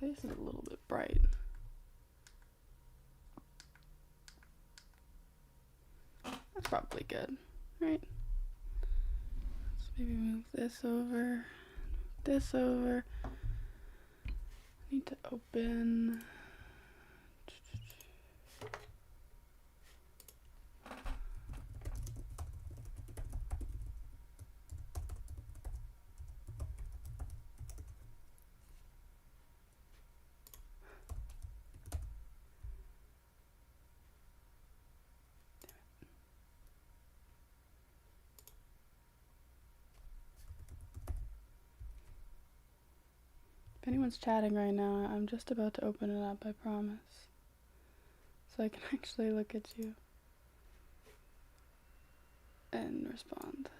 Face is a little bit bright. That's probably good, right? Let's maybe move this over. This over. I need to open. If anyone's chatting right now, I'm just about to open it up, I promise. So I can actually look at you and respond.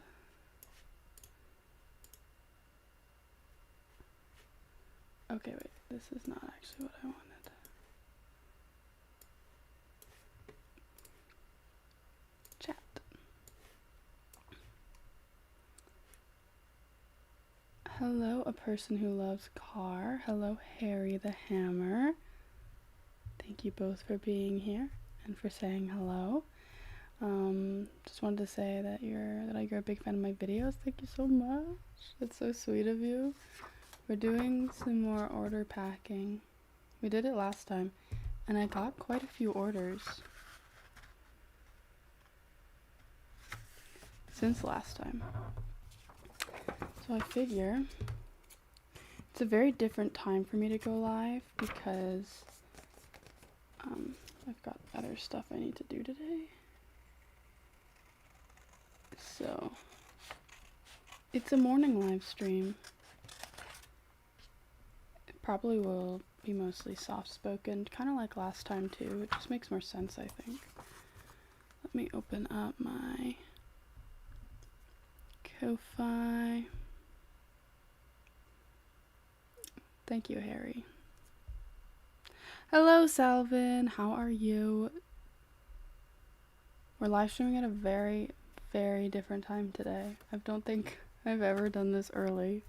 Okay, wait, this is not actually what I wanted. Chat. Hello, a person who loves car. Hello, Harry the Hammer. Thank you both for being here and for saying hello. Just wanted to say that you're a big fan of my videos. Thank you so much. That's so sweet of you. We're doing some more order packing. We did it last time, and I got quite a few orders since last time. So I figure it's a very different time for me to go live because I've got other stuff I need to do today. So it's a morning live stream. It probably will be mostly soft-spoken, kind of like last time too. It just makes more sense, I think. Let me open up my Ko-Fi. Thank you, Harry. Hello, Salvin. How are you? We're live streaming at a very, very different time today. I don't think I've ever done this early.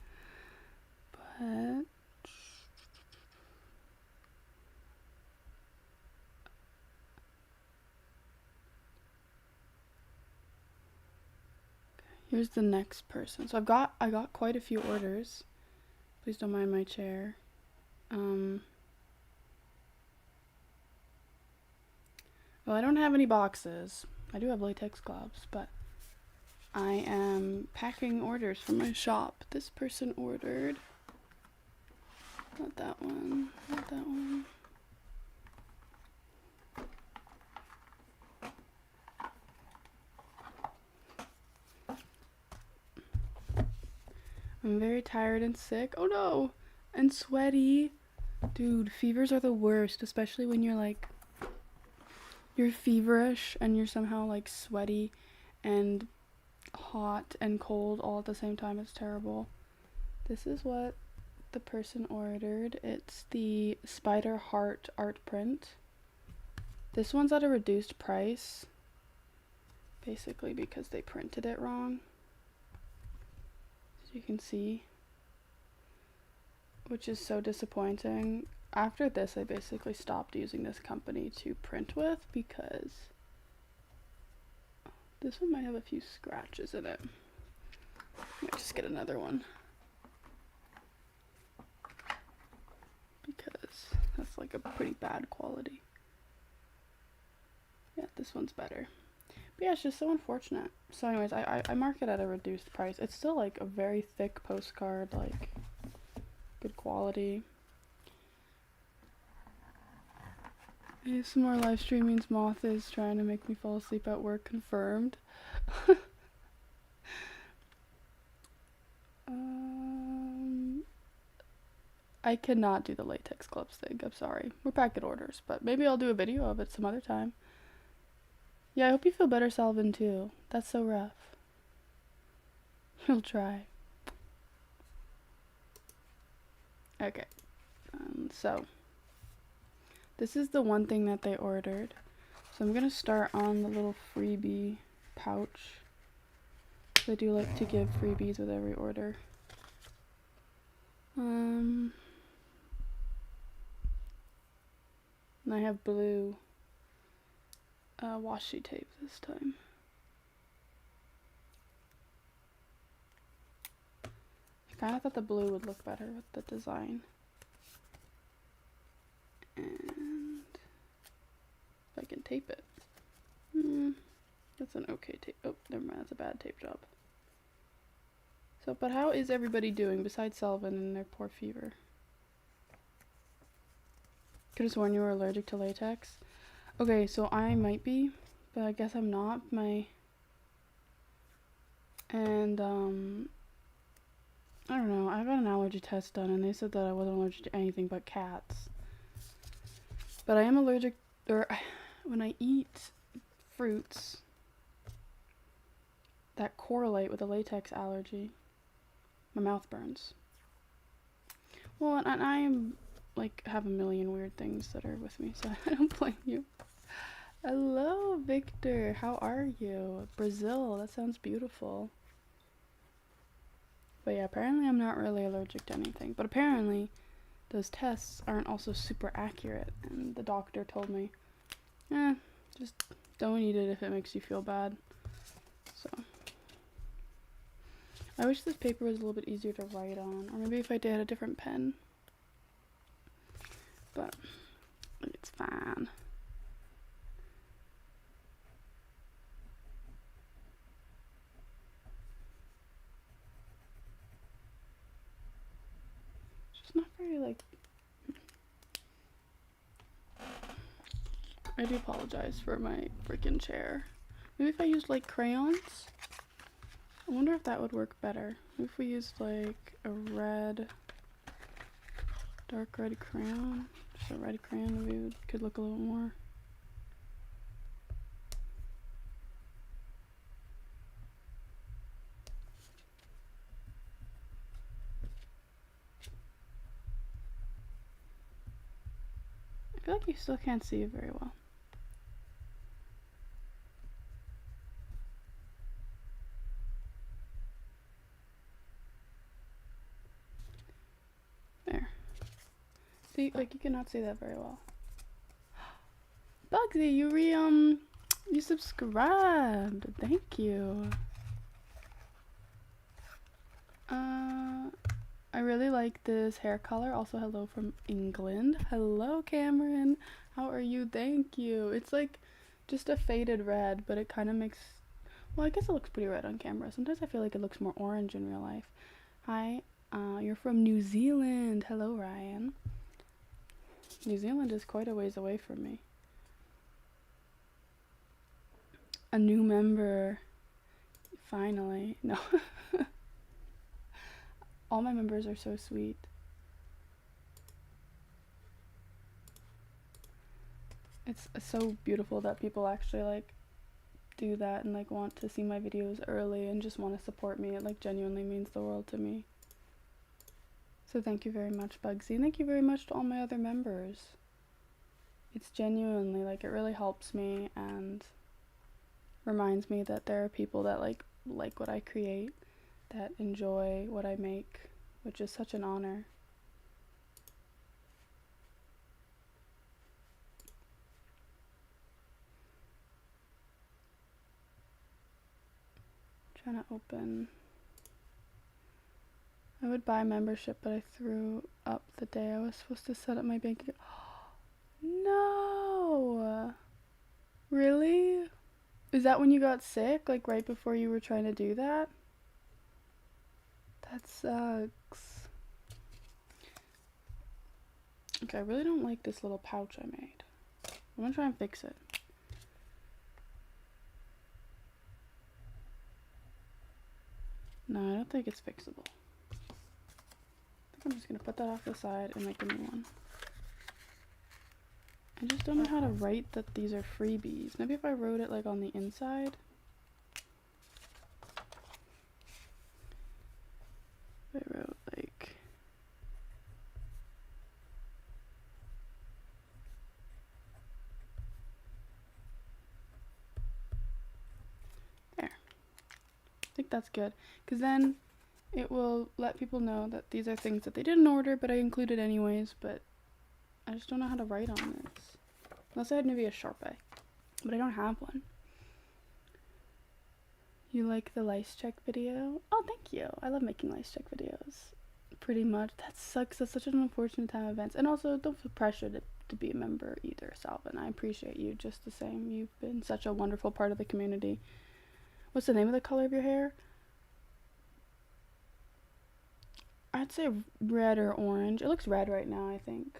But here's the next person. So I got quite a few orders. Please don't mind my chair. Well, I don't have any boxes. I do have latex gloves, but I am packing orders from my shop. This person ordered. Not that one. Not that one. I'm very tired and sick. Oh no! And sweaty. Dude, fevers are the worst, especially when you're like, you're feverish and you're somehow like sweaty and hot and cold all at the same time. It's terrible. This is what the person ordered. It's the spider heart art print. This one's at a reduced price, basically because they printed it wrong. As you can see, which is so disappointing. After this, I basically stopped using this company to print with because this one might have a few scratches in it. I might just get another one because that's like a pretty bad quality. Yeah, this one's better. But yeah, it's just so unfortunate. So anyways, I mark it at a reduced price. It's still like a very thick postcard, like good quality. Some more live stream means Moth is trying to make me fall asleep at work, confirmed. I cannot do the latex gloves thing, I'm sorry. We're packet orders, but maybe I'll do a video of it some other time. Yeah, I hope you feel better, Salvin, too. That's so rough. We'll try. Okay. So this is the one thing that they ordered. So I'm gonna start on the little freebie pouch. I do like to give freebies with every order. And I have blue washi tape this time. I kind of thought the blue would look better with the design. And if I can tape it. That's an okay tape. Oh, never mind, that's a bad tape job. So, but how is everybody doing besides Selvin and their poor fever? Could have sworn you were allergic to latex. Okay, so I might be, but I guess I'm not. And I don't know, I got an allergy test done and they said that I wasn't allergic to anything but cats. But I am allergic, or when I eat fruits that correlate with a latex allergy, my mouth burns. Well, and I am, like, have a million weird things that are with me, so I don't blame you. Hello, Victor. How are you? Brazil. That sounds beautiful. But yeah, apparently I'm not really allergic to anything. But apparently those tests aren't also super accurate. And the doctor told me, just don't eat it if it makes you feel bad. So I wish this paper was a little bit easier to write on. Or maybe if I did a different pen. But it's fine. It's not very, like... I do apologize for my freaking chair. Maybe if I used, like, crayons? I wonder if that would work better. Maybe if we used, like, a red... dark red crayon? Just a red crayon, maybe it could look a little more... I feel like you still can't see it very well. There. See, like, you cannot see that very well. Bugsy, you subscribed. Thank you. I really like this hair color. Also, hello from England. Hello, Cameron. How are you? Thank you. It's like just a faded red, but it kind of makes... Well, I guess it looks pretty red on camera. Sometimes I feel like it looks more orange in real life. Hi, you're from New Zealand. Hello, Ryan. New Zealand is quite a ways away from me. A new member. Finally. No. All my members are so sweet. It's so beautiful that people actually like do that and like want to see my videos early and just want to support me. It like genuinely means the world to me. So thank you very much, Bugsy, and thank you very much to all my other members. It's genuinely like, it really helps me and reminds me that there are people that like what I create, that enjoy what I make, which is such an honor. Trying to open. I would buy membership, but I threw up the day I was supposed to set up my bank account. No! Really? Is that when you got sick? Like right before you were trying to do that? That sucks. Okay, I really don't like this little pouch I made. I'm gonna try and fix it. No, I don't think it's fixable. I think I'm just gonna put that off the side and make a new one. I just don't know how to write that these are freebies. Maybe if I wrote it like on the inside. I wrote like... There. I think that's good. Because then it will let people know that these are things that they didn't order, but I included anyways, but I just don't know how to write on this. Unless I had maybe a Sharpie. But I don't have one. You like the lice check video? Oh, thank you. I love making lice check videos. Pretty much. That sucks. That's such an unfortunate time of events. And also, don't feel pressured to be a member either, Salvin. I appreciate you just the same. You've been such a wonderful part of the community. What's the name of the color of your hair? I'd say red or orange. It looks red right now, I think.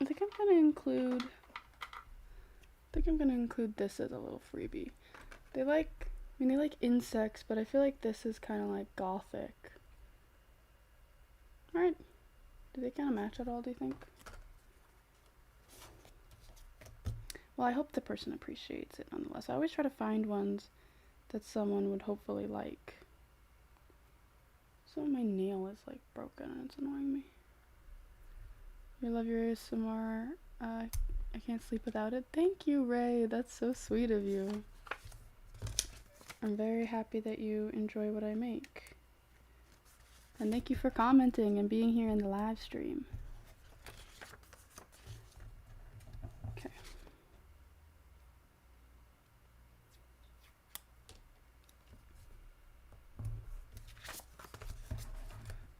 I think I'm gonna include this as a little freebie. They like insects, but I feel like this is kind of like gothic. Right? Do they kind of match at all, do you think? Well, I hope the person appreciates it nonetheless. I always try to find ones that someone would hopefully like. So my nail is like broken and it's annoying me. You love your ASMR. I can't sleep without it. Thank you, Ray. That's so sweet of you. I'm very happy that you enjoy what I make. And thank you for commenting and being here in the live stream. Okay.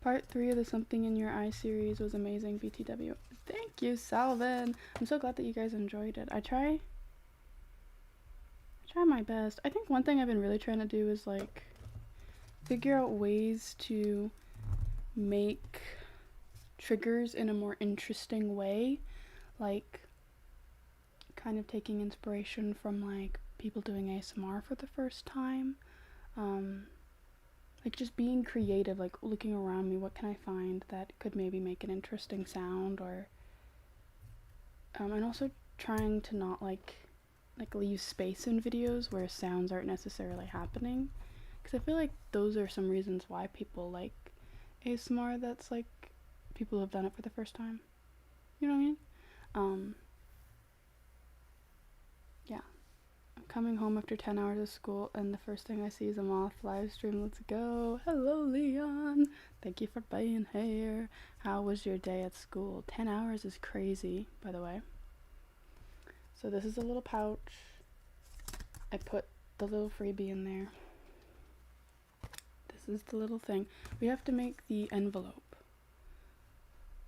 Part 3 of the Something in Your Eye series was amazing, BTW. Thank you, Salvin. I'm so glad that you guys enjoyed it. I try my best. I think one thing I've been really trying to do is like figure out ways to make triggers in a more interesting way, like kind of taking inspiration from like people doing ASMR for the first time, like just being creative, like looking around me, what can I find that could maybe make an interesting sound, or and also trying to not like leave space in videos where sounds aren't necessarily happening, because I feel like those are some reasons why people like ASMR, that's like people who have done it for the first time, you know what I mean? Yeah, I'm coming home after 10 hours of school and the first thing I see is a moth live stream. Let's go. Hello, Leon. Thank you for being here. How was your day at school? 10 hours is crazy, by the way. So this is a little pouch. I put the little freebie in there. This is the little thing. We have to make the envelope.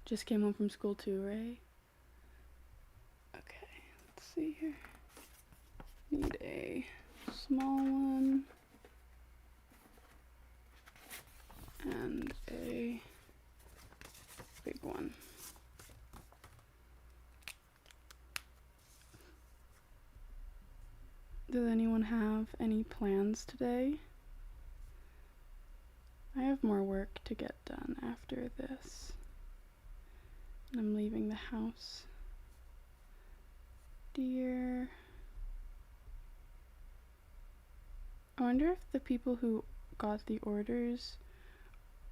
Just came home from school too, Ray? Okay, let's see here. Need a small one and a big one. Does anyone have any plans today? I have more work to get done after this. I'm leaving the house. Dear. I wonder if the people who got the orders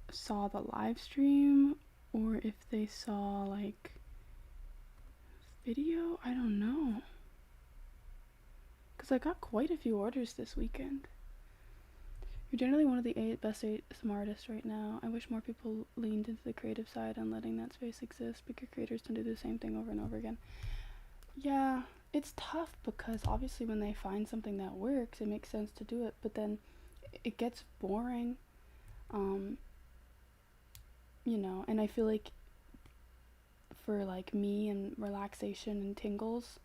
saw the live stream or if they saw like video. I don't know. Because I got quite a few orders this weekend. You're generally one of the best ASMR artists right now. I wish more people leaned into the creative side and letting that space exist. Bigger creators don't do the same thing over and over again. Yeah, it's tough because obviously when they find something that works, it makes sense to do it, but then it gets boring. You know, and I feel like for like me and relaxation and tingles,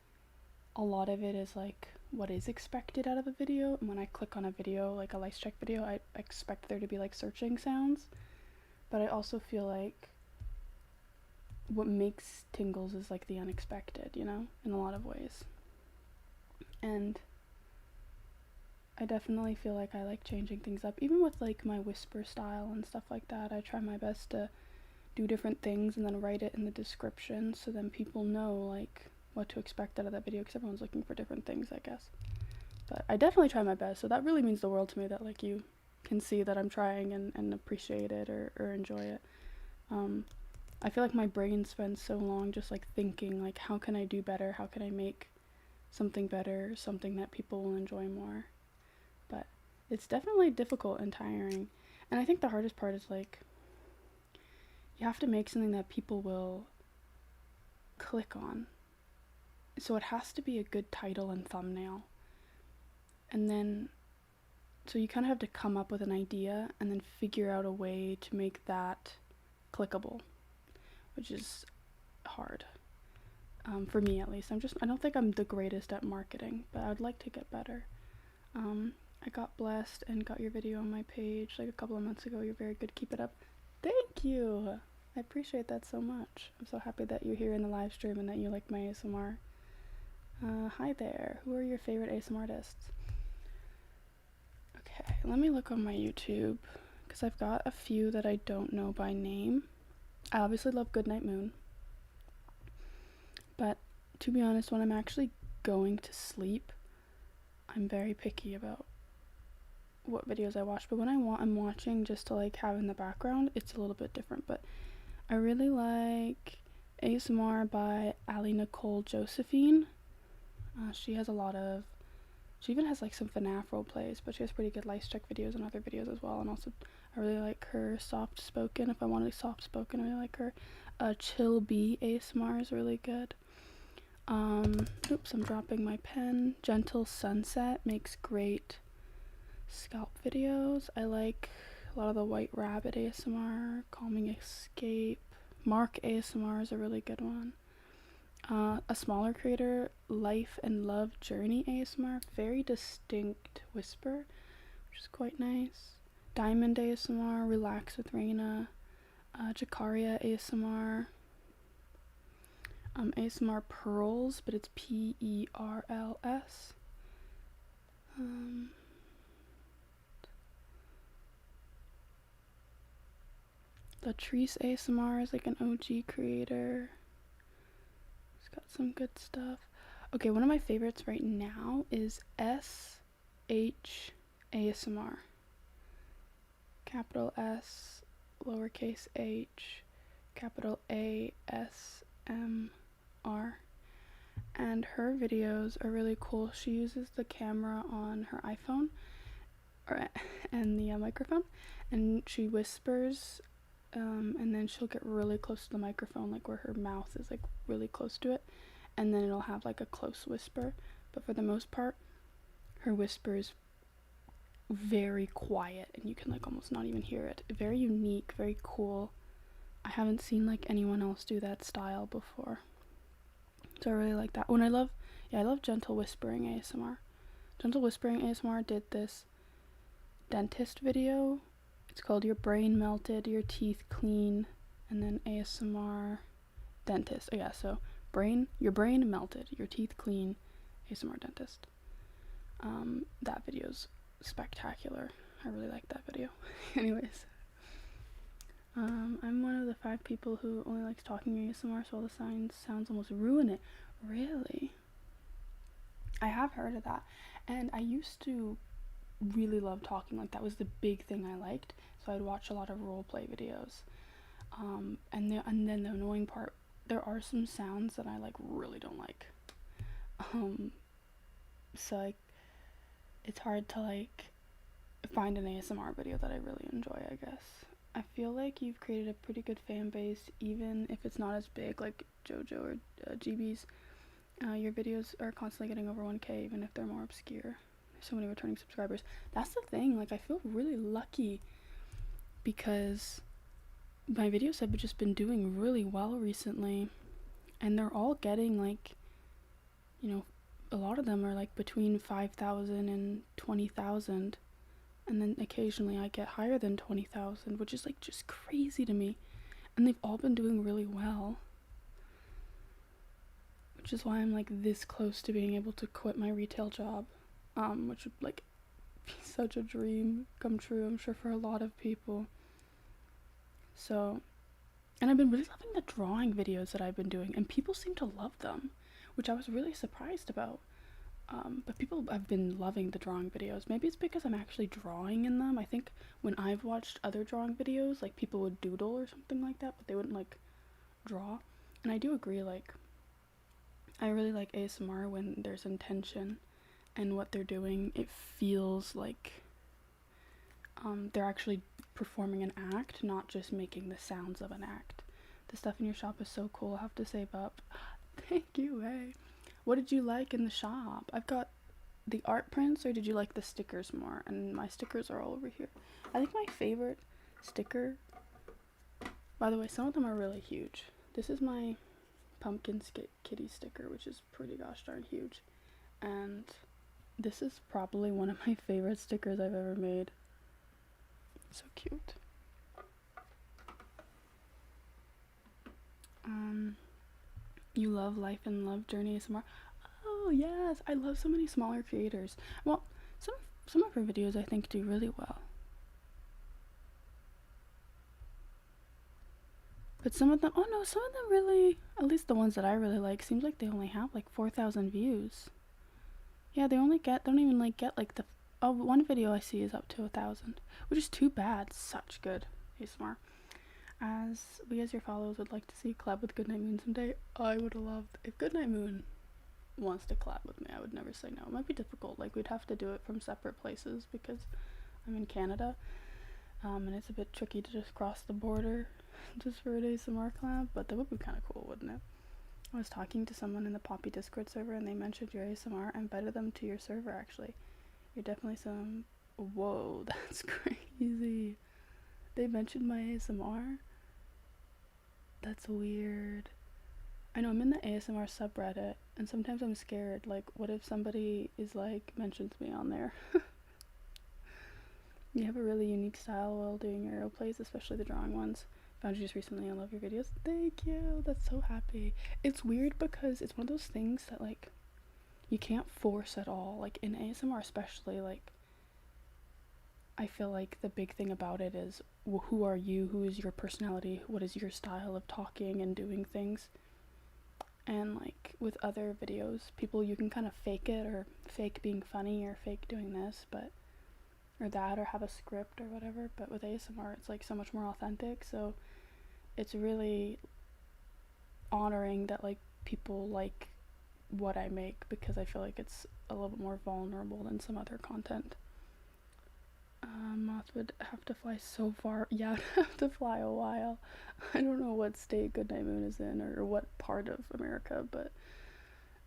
a lot of it is like what is expected out of a video. And when I click on a video, like a lice check video, I expect there to be like searching sounds, but I also feel like what makes tingles is like the unexpected, you know, in a lot of ways. And I definitely feel like I like changing things up, even with like my whisper style and stuff like that. I try my best to do different things and then write it in the description so then people know like what to expect out of that video, because everyone's looking for different things, I guess. But I definitely try my best, so that really means the world to me that like you can see that I'm trying and appreciate it or enjoy it. I feel like my brain spends so long just like thinking like, how can I do better, how can I make something better, something that people will enjoy more. But it's definitely difficult and tiring. And I think the hardest part is like, you have to make something that people will click on. So it has to be a good title and thumbnail. And then, so you kind of have to come up with an idea and then figure out a way to make that clickable, which is hard. For me at least. I don't think I'm the greatest at marketing, but I'd like to get better. I got blessed and got your video on my page like a couple of months ago. You're very good. Keep it up. Thank you. I appreciate that so much. I'm so happy that you're here in the live stream and that you like my ASMR. Hi there. Who are your favorite ASMR artists? Okay, let me look on my YouTube because I've got a few that I don't know by name. I obviously love Goodnight Moon. But to be honest, when I'm actually going to sleep, I'm very picky about what videos I watch. But when I'm watching just to like have in the background, it's a little bit different. But I really like ASMR by Ali Nicole Josephine. She even has like some FNAF role plays, but she has pretty good lice check videos and other videos as well. And also, I really like her soft spoken. If I wanted soft spoken, I really like her. Chill Bee ASMR is really good. Oops, I'm dropping my pen. Gentle Sunset makes great scalp videos. I like a lot of the White Rabbit ASMR. Calming Escape. Mark ASMR is a really good one. A smaller creator, Life and Love Journey ASMR. Very distinct whisper, which is quite nice. Diamond ASMR. Relax with Reina. Jakaria ASMR. ASMR Pearls, but it's Perls. Latrice ASMR is like an OG creator. It's got some good stuff. Okay, one of my favorites right now is SH ASMR. Capital S, lowercase h, capital ASMR. And her videos are really cool. She uses the camera on her iPhone and the microphone, and she whispers, and then she'll get really close to the microphone, like where her mouth is like really close to it, and then it'll have like a close whisper. But for the most part, her whisper is very quiet and you can like almost not even hear it. Very unique, very cool. I haven't seen like anyone else do that style before. So I really like that one. I love Gentle Whispering ASMR. Gentle Whispering ASMR did this dentist video. It's called Your Brain Melted, Your Teeth Clean, and then ASMR Dentist. Oh yeah, so your brain melted, your teeth clean, ASMR Dentist. That video's spectacular. I really like that video. Anyways. I'm one of the 5 people who only likes talking ASMR, so all the sounds almost ruin it. Really? I have heard of that. And I used to really love talking. Like, that was the big thing I liked. So I'd watch a lot of roleplay videos. And then the annoying part, there are some sounds that I, like, really don't like. So, like, it's hard to, like, find an ASMR video that I really enjoy, I guess. I feel like you've created a pretty good fan base, even if it's not as big like JoJo or GB's. Your videos are constantly getting over 1K, even if they're more obscure. So many returning subscribers. That's the thing, like I feel really lucky because my videos have just been doing really well recently, and they're all getting like, you know, a lot of them are like between 5,000 and 20,000. And then occasionally I get higher than 20,000, which is like just crazy to me. And they've all been doing really well. Which is why I'm like this close to being able to quit my retail job. Which would like be such a dream come true, I'm sure, for a lot of people. So, and I've been really loving the drawing videos that I've been doing, and people seem to love them, which I was really surprised about. But people have been loving the drawing videos. Maybe it's because I'm actually drawing in them. I think when I've watched other drawing videos, like people would doodle or something like that, but they wouldn't like draw. And I do agree, like, I really like ASMR when there's intention and what they're doing. It feels like they're actually performing an act, not just making the sounds of an act. The stuff in your shop is so cool. I'll have to save up. Thank you, Ray. What did you like in the shop? I've got the art prints, or did you like the stickers more? And my stickers are all over here. I think my favorite sticker, by the way, some of them are really huge. This is my pumpkin kitty sticker, which is pretty gosh darn huge. And this is probably one of my favorite stickers I've ever made. So cute. You love Life and Love Journey ASMR. Oh yes, I love so many smaller creators. Well, some of her videos I think do really well. But some of them, oh no, some of them really, at least the ones that I really like, seems like they only have like 4,000 views. Yeah, they don't even like get like the, oh, one video I see is up to 1,000, which is too bad. Such good ASMR. As your followers would like to see collab with Goodnight Moon someday, I would have loved, if Goodnight Moon wants to collab with me, I would never say no. It might be difficult, like we'd have to do it from separate places because I'm in Canada, and it's a bit tricky to just cross the border just for an ASMR collab, but that would be kind of cool, wouldn't it? I was talking to someone in the Poppy Discord server and they mentioned your ASMR. I invited them to your server actually. You're definitely some, whoa, that's crazy. They mentioned my ASMR? That's weird. I know, I'm in the ASMR subreddit, and sometimes I'm scared, like, what if somebody is like, mentions me on there? You have a really unique style while doing your role plays, especially the drawing ones. Found you just recently, I love your videos. Thank you, that's so happy. It's weird because it's one of those things that, like, you can't force at all. Like, in ASMR especially, like, I feel like the big thing about it is, well, who are you? Who is your personality? What is your style of talking and doing things? And like with other videos, people, you can kind of fake it, or fake being funny, or fake doing this, but, or that, or have a script or whatever. But with ASMR, it's like so much more authentic. So it's really honoring that like people like what I make, because I feel like it's a little bit more vulnerable than some other content. Moth would have to fly so far. Yeah, I'd have to fly a while. I don't know what state Goodnight Moon is in, or what part of America, but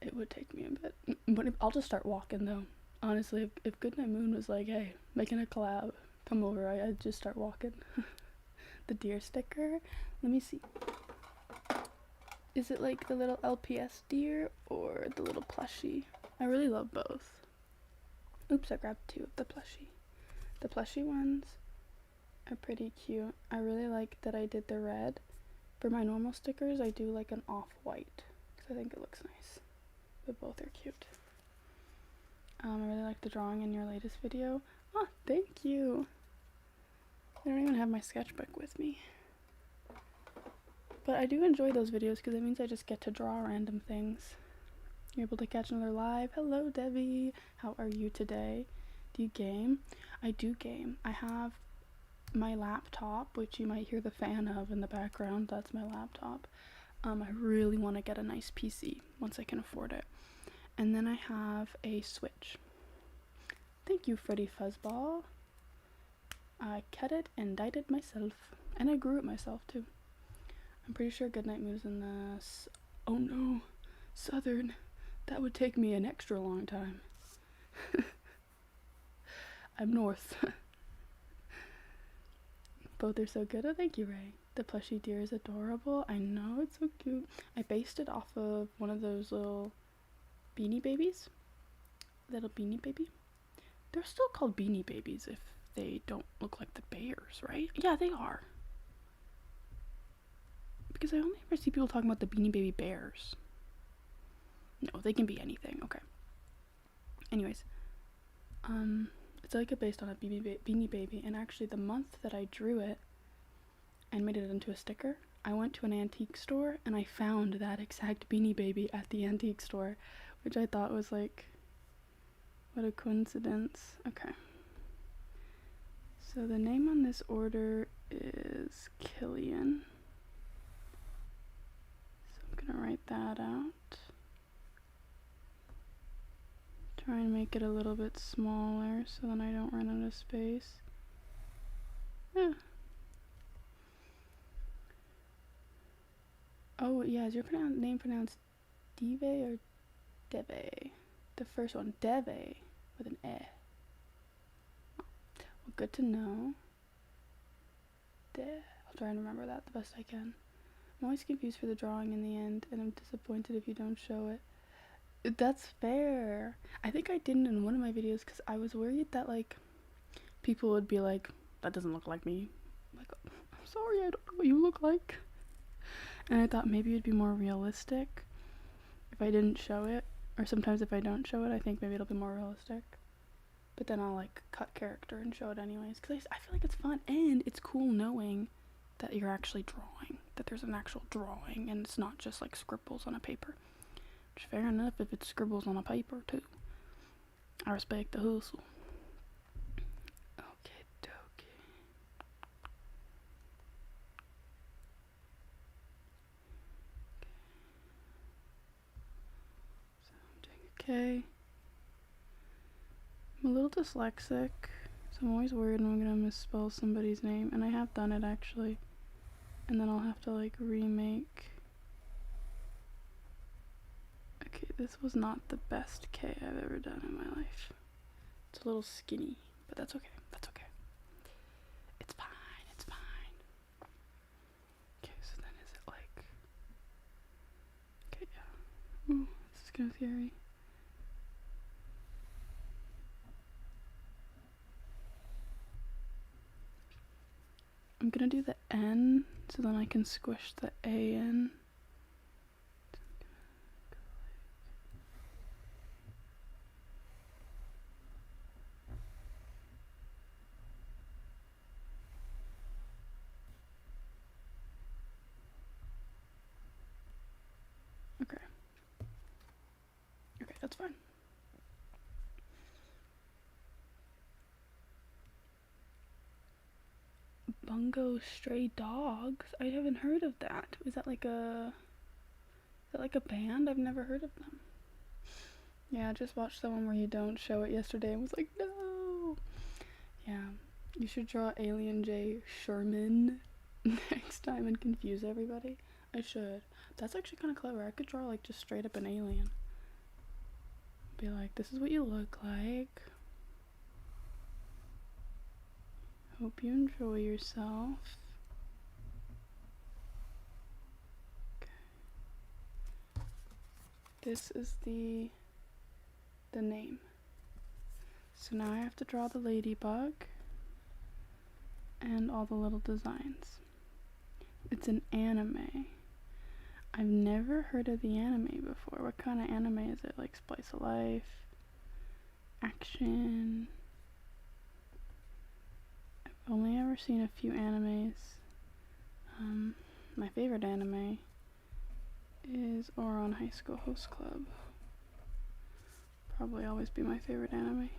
it would take me a bit. But I'll just start walking though. Honestly, if Goodnight Moon was like, hey, making a collab, come over, I'd just start walking. The deer sticker? Let me see. Is it like the little LPS deer or the little plushie? I really love both. Oops, I grabbed two of the plushie. The plushie ones are pretty cute. I really like that I did the red. For my normal stickers, I do like an off-white because I think it looks nice. But both are cute. I really like the drawing in your latest video. Oh, thank you. I don't even have my sketchbook with me. But I do enjoy those videos because it means I just get to draw random things. You're able to catch another live. Hello, Debbie. How are you today? Do you game? I do game. I have my laptop, which you might hear the fan of in the background. That's my laptop. I really want to get a nice PC once I can afford it. And then I have a Switch. Thank you, Freddy Fuzzball. I cut it and dyed it myself. And I grew it myself, too. I'm pretty sure Goodnight Moon is in the... oh no, Southern. That would take me an extra long time. I'm North. Both are so good. Oh, thank you, Ray. The plushie deer is adorable. I know, it's so cute. I based it off of one of those little beanie babies. Little beanie baby. They're still called beanie babies if they don't look like the bears, right? Yeah, they are. Because I only ever see people talking about the beanie baby bears. No, they can be anything. Okay. Anyways. It's like based on a beanie baby, and actually the month that I drew it and made it into a sticker, I went to an antique store and I found that exact beanie baby at the antique store, which I thought was like, what a coincidence. Okay. So the name on this order is Killian. So I'm gonna write that out. Try and make it a little bit smaller so then I don't run out of space. Yeah. Oh, yeah, is your name pronounced Deve or Deve? The first one, Deve, with an E. Well, good to know. I'll try and remember that the best I can. I'm always confused for the drawing in the end, and I'm disappointed if you don't show it. That's fair. I think I didn't in one of my videos because I was worried that, like, people would be like, that doesn't look like me. I'm like, I'm sorry, I don't know what you look like. And I thought maybe it'd be more realistic if I didn't show it. Or sometimes if I don't show it, I think maybe it'll be more realistic. But then I'll, like, cut character and show it anyways. Because I feel like it's fun. And it's cool knowing that you're actually drawing. That there's an actual drawing. And it's not just, like, scribbles on a paper. Which, fair enough if it's scribbles on a paper, too. I respect the hustle. Okay, dokie. Okay. I'm a little dyslexic, so I'm always worried I'm gonna misspell somebody's name, and I have done it actually. And then I'll have to, like, remake. Okay, this was not the best K I've ever done in my life. It's a little skinny, but that's okay. That's okay. It's fine. It's fine. Okay, so then is it like... Okay, yeah. Ooh, this is kind of scary. I'm gonna do the N, so then I can squish the A in. Okay. Okay, that's fine. Bungo Stray Dogs? I haven't heard of that. Is that like a band? I've never heard of them. Yeah, I just watched the one where you don't show it yesterday and was like, no. Yeah, you should draw Alien J Sherman next time and confuse everybody. I should. That's actually kind of clever. I could draw, like, just straight up an alien. Be like, this is what you look like. Hope you enjoy yourself. Okay. This is the name. So now I have to draw the ladybug and all the little designs. It's an anime. I've never heard of the anime before. What kind of anime is it? Like slice of life? Action? I've only ever seen a few animes. My favorite anime is Ouran High School Host Club. Probably always be my favorite anime.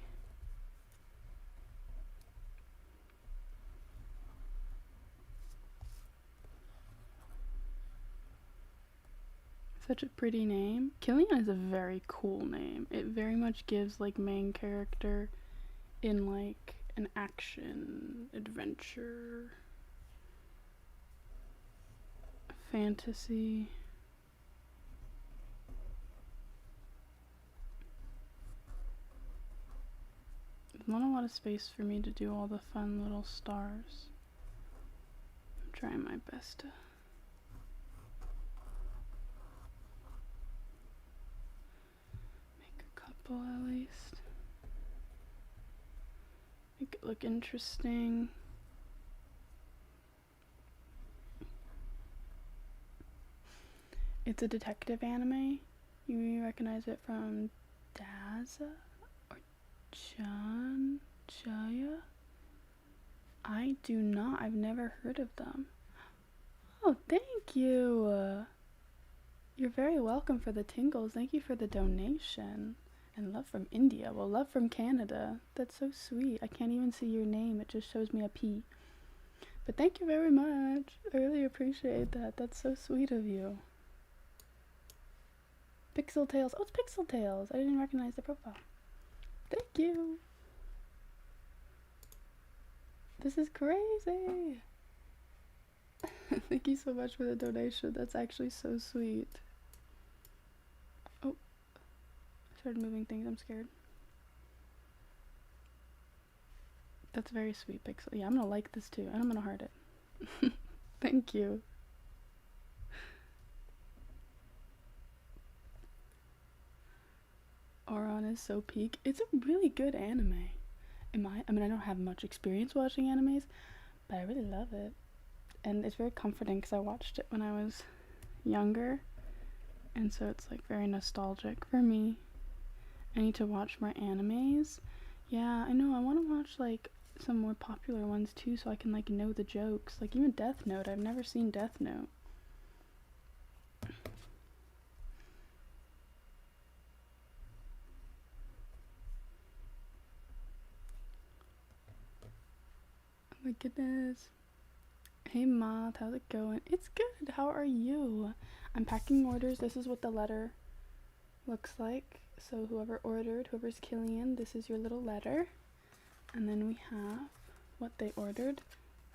Such a pretty name. Killian is a very cool name. It very much gives, like, main character in, like, an action adventure fantasy. There's not a lot of space for me to do all the fun little stars. I'm trying my best to make a couple at least. Make it look interesting. It's a detective anime. You recognize it from Daza or Chaya? I do not. I've never heard of them. Oh, thank you. You're very welcome for the tingles. Thank you for the donation. And love from India. Well, love from Canada. That's so sweet. I can't even see your name. It just shows me a P. But thank you very much. I really appreciate that. That's so sweet of you. Pixel Tails. Oh, it's Pixel Tails. I didn't recognize the profile. Thank you. This is crazy. Thank you so much for the donation. That's actually so sweet. Oh, I started moving things. I'm scared. That's very sweet, Pixel. Yeah, I'm gonna like this too, and I'm gonna heart it. Thank you. Oron is so peak. It's a really good anime. I mean, I don't have much experience watching animes, but I really love it. And it's very comforting because I watched it when I was younger, and so it's like very nostalgic for me. I need to watch more animes. Yeah, I know. I want to watch like some more popular ones too, so I can like know the jokes. Like even Death Note. I've never seen Death Note. Oh my goodness. Hey Moth, how's it going? It's good. How are you? I'm packing orders. This is what the letter looks like. So whoever ordered, whoever's Killian, this is your little letter. And then we have what they ordered,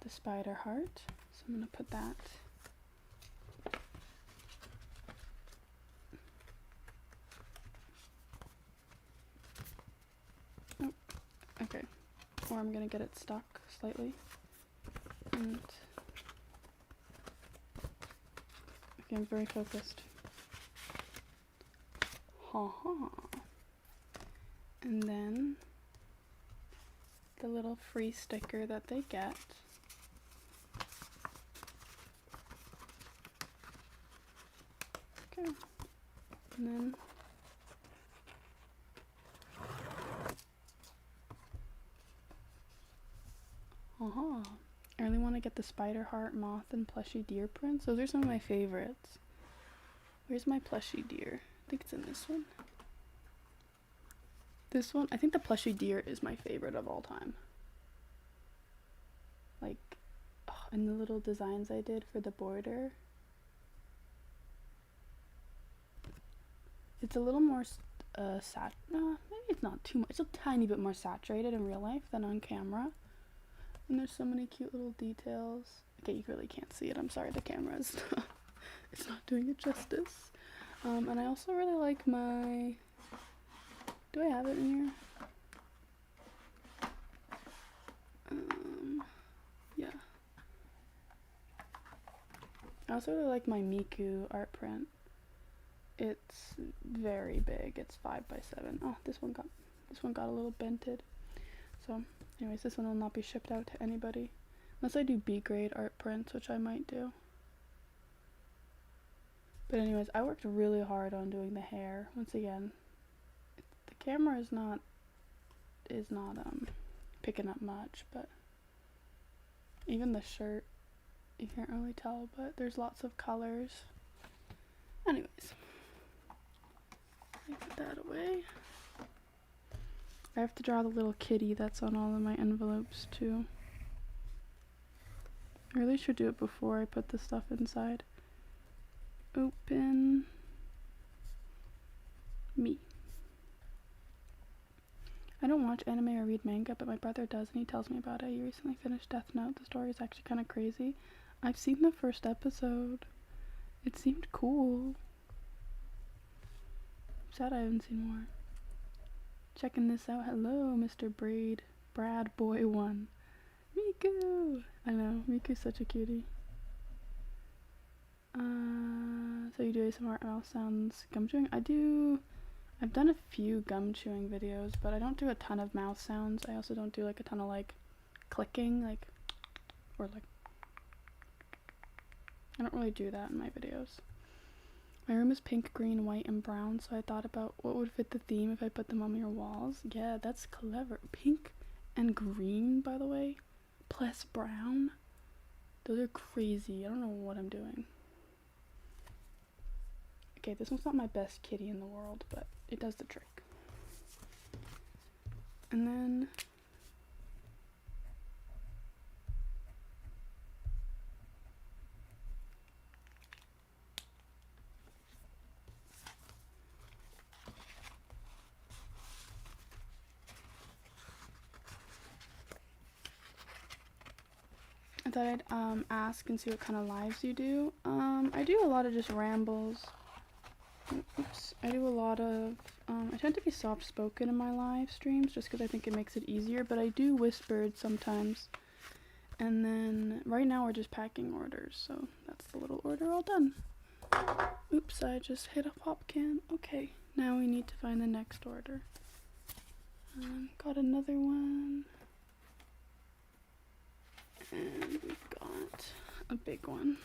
the spider heart. So I'm gonna put that. Oh, okay. Or I'm gonna get it stuck slightly. And okay, I'm very focused. Ha. And then the little free sticker that they get. Okay. And then I really want to get the spider heart, moth, and plushy deer prints. Those are some of my favorites. Where's my plushy deer? I think it's in this one. This one? I think the plushy deer is my favorite of all time. Like, oh, and the little designs I did for the border. It's a little more maybe it's not too much. It's a tiny bit more saturated in real life than on camera. And there's so many cute little details. Okay, you really can't see it. I'm sorry, the camera is it's not doing it justice. And I also really like my... Do I have it in here? Yeah. I also really like my Miku art print. It's very big. It's 5x7. Oh, this one got a little bented. So, anyways, this one will not be shipped out to anybody. Unless I do B grade art prints, which I might do. But anyways, I worked really hard on doing the hair. Once again, the camera is not picking up much, but even the shirt, you can't really tell, but there's lots of colors. Anyways, put that away. I have to draw the little kitty that's on all of my envelopes too. I really should do it before I put the stuff inside. Open me. I don't watch anime or read manga, but my brother does and he tells me about it. He recently finished Death Note. The story is actually kind of crazy. I've seen the first episode. It seemed cool. I'm sad I haven't seen more. Checking this out. Hello, Mr. Brad Boy 1. Miku! I know, Miku's such a cutie. So you do ASMR mouth sounds, gum chewing? I've done a few gum chewing videos, but I don't do a ton of mouth sounds. I also don't do like a ton of like clicking, like, or like, I don't really do that in my videos. My room is pink, green, white, and brown, so I thought about what would fit the theme if I put them on your walls. Yeah, that's clever. Pink and green, by the way, plus brown. Those are crazy. I don't know what I'm doing. Okay, this one's not my best kitty in the world, but it does the trick. And then I thought I'd ask and see what kind of lives you do. I do a lot of just rambles. Oops. I do a lot of, I tend to be soft-spoken in my live streams just because I think it makes it easier, but I do whispered sometimes. And then, right now we're just packing orders, so that's the little order all done. Oops, I just hit a pop can. Okay, now we need to find the next order. Got another one. And we've got a big one.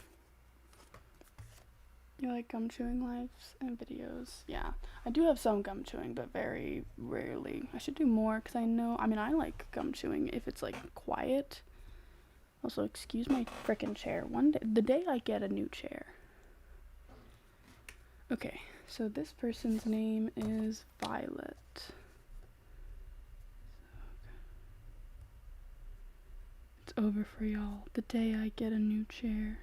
You like gum chewing lives and videos? Yeah, I do have some gum chewing, but very rarely. I should do more because I know, I mean, I like gum chewing if it's like quiet. Also, excuse my frickin' chair. One day, the day I get a new chair. Okay, so this person's name is Violet. It's over for y'all. The day I get a new chair.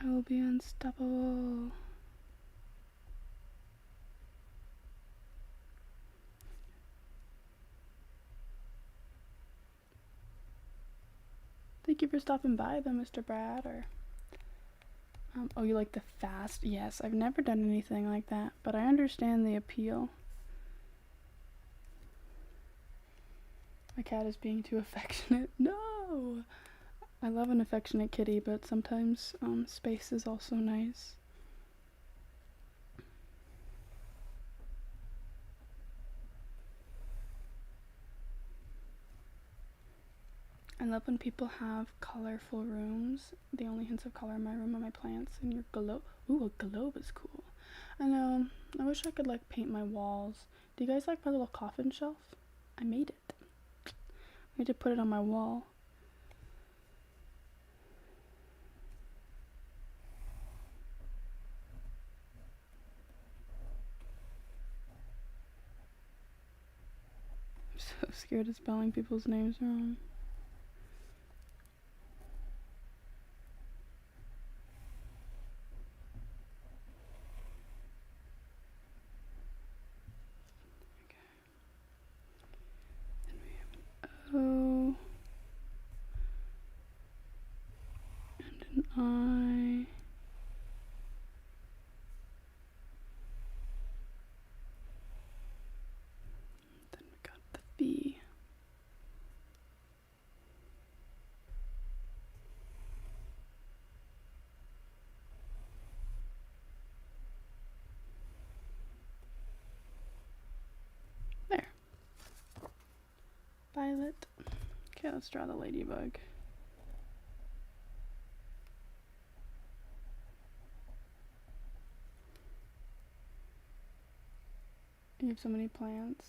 I will be unstoppable. Thank you for stopping by though, Mr. Brad, or oh, you like the fast? Yes, I've never done anything like that, but I understand the appeal. My cat is being too affectionate. No! I love an affectionate kitty, but sometimes space is also nice. I love when people have colorful rooms. The only hints of color in my room are my plants and your globe. Ooh, a globe is cool. I know. I wish I could like paint my walls. Do you guys like my little coffin shelf? I made it. I need to put it on my wall. I'm so scared of spelling people's names wrong. O and an I. Then we got the B. There. Violet. Okay, let's draw the ladybug. You have so many plants.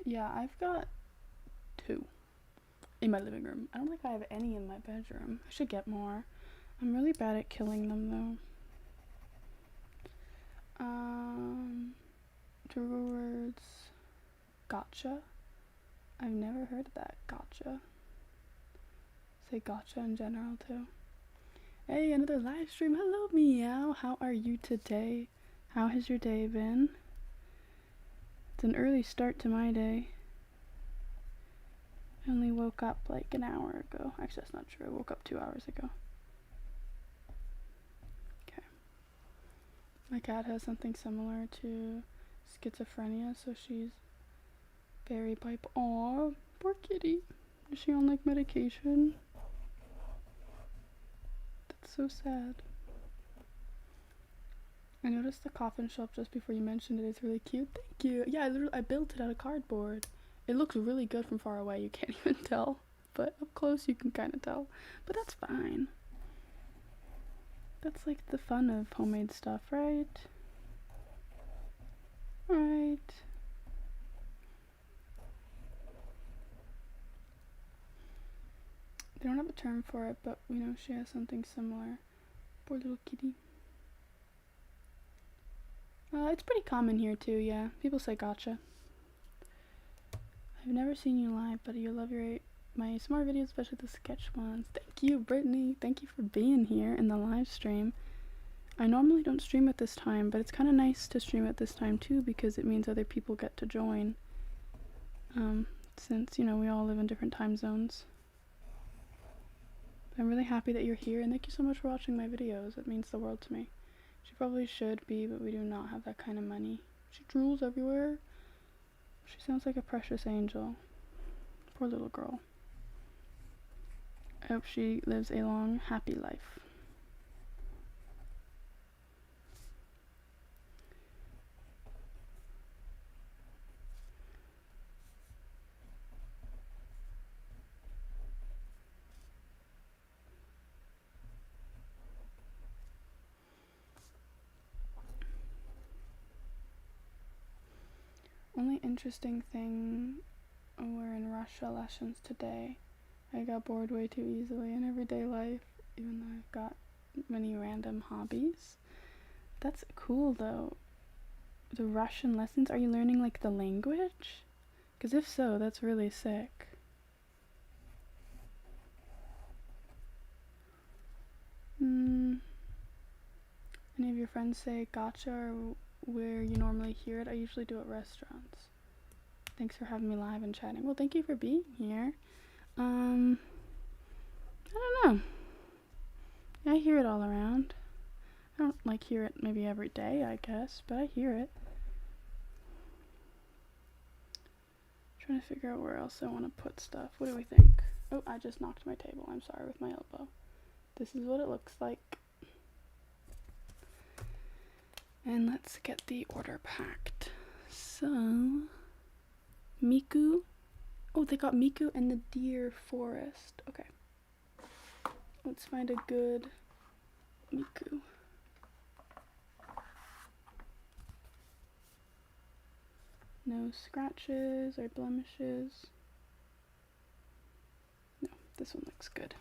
Yeah, I've got 2 in my living room. I don't think I have any in my bedroom. I should get more. I'm really bad at killing them though. Trigger words. Gotcha. I've never heard of that. Gotcha. Say gotcha in general too. Hey, another live stream. Hello, Meow. How are you today? How has your day been? It's an early start to my day. I only woke up like an hour ago. Actually, that's not true. I woke up 2 hours ago. Okay. My cat has something similar to schizophrenia, so she's very bipolar. Aw, poor kitty. Is she on like medication? That's so sad. I noticed the coffin shelf just before you mentioned it. It's really cute. Thank you. Yeah, I built it out of cardboard. It looks really good from far away. You can't even tell. But up close you can kind of tell. But that's fine. That's like the fun of homemade stuff, right? Right. They don't have a term for it, but we know she has something similar. Poor little kitty. It's pretty common here too, yeah. People say gotcha. I've never seen you live, but you love my smart videos, especially the sketch ones. Thank you, Brittany. Thank you for being here in the live stream. I normally don't stream at this time, but it's kind of nice to stream at this time too because it means other people get to join. Since, you know, we all live in different time zones. But I'm really happy that you're here, and thank you so much for watching my videos. It means the world to me. She probably should be, but we do not have that kind of money. She drools everywhere. She sounds like a precious angel. Poor little girl. I hope she lives a long, happy life. Only interesting thing, we're in Russia lessons today. I got bored way too easily in everyday life, even though I've got many random hobbies. That's cool though. The Russian lessons, are you learning like the language? Because if so, that's really sick. Any of your friends say gotcha or where you normally hear it? I usually do at restaurants. Thanks for having me live and chatting. Well, thank you for being here. I don't know. Yeah, I hear it all around. I don't like hear it maybe every day, I guess, but I hear it. Trying to figure out where else I want to put stuff. What do we think? Oh, I just knocked my table. I'm sorry, with my elbow. This is what it looks like. And let's get the order packed. So, Miku. Oh, they got Miku and the Deer Forest. Okay. Let's find a good Miku. No scratches or blemishes. No, this one looks good.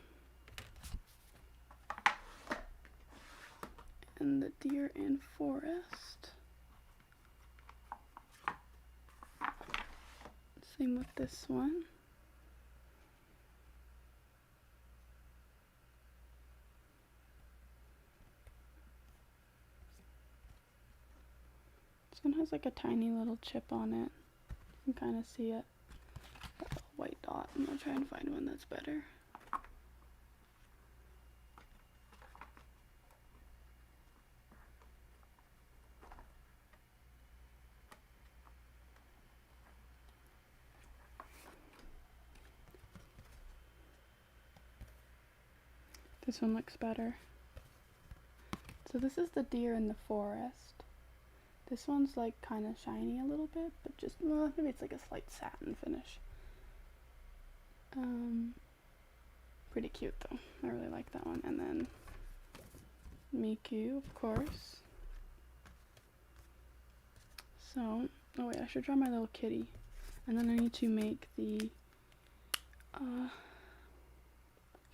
And the Deer and Forest. Same with this one. This one has like a tiny little chip on it. You can kind of see it. That little white dot. I'm gonna try and find one that's better. This one looks better. So this is the Deer in the Forest. This one's like kind of shiny a little bit, but just, well, maybe it's like a slight satin finish. Pretty cute though. I really like that one. And then Miku, of course. So, oh wait, I should draw my little kitty. And then I need to make the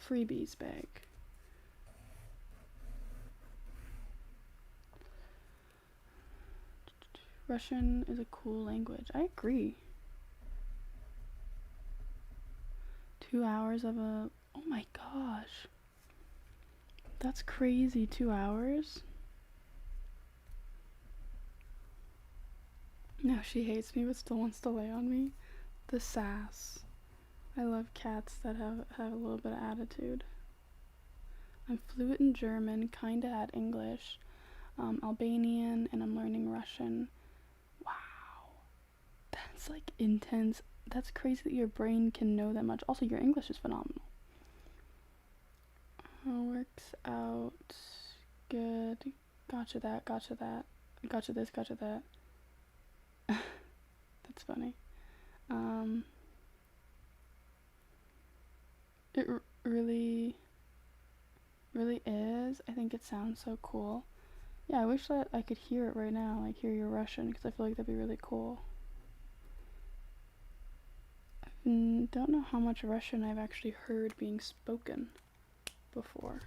freebies bag. Russian is a cool language. I agree. 2 hours of a... Oh my gosh. That's crazy, 2 hours. Now she hates me but still wants to lay on me. The sass. I love cats that have a little bit of attitude. I'm fluent in German, kinda at English, Albanian, and I'm learning Russian. Wow. That's like intense. That's crazy that your brain can know that much. Also, your English is phenomenal. Works out good. Gotcha that, gotcha that. Gotcha this, gotcha that. That's funny. It really is. I think it sounds so cool. Yeah, I wish that I could hear it right now, like hear your Russian, because I feel like that'd be really cool. I don't know how much Russian I've actually heard being spoken before.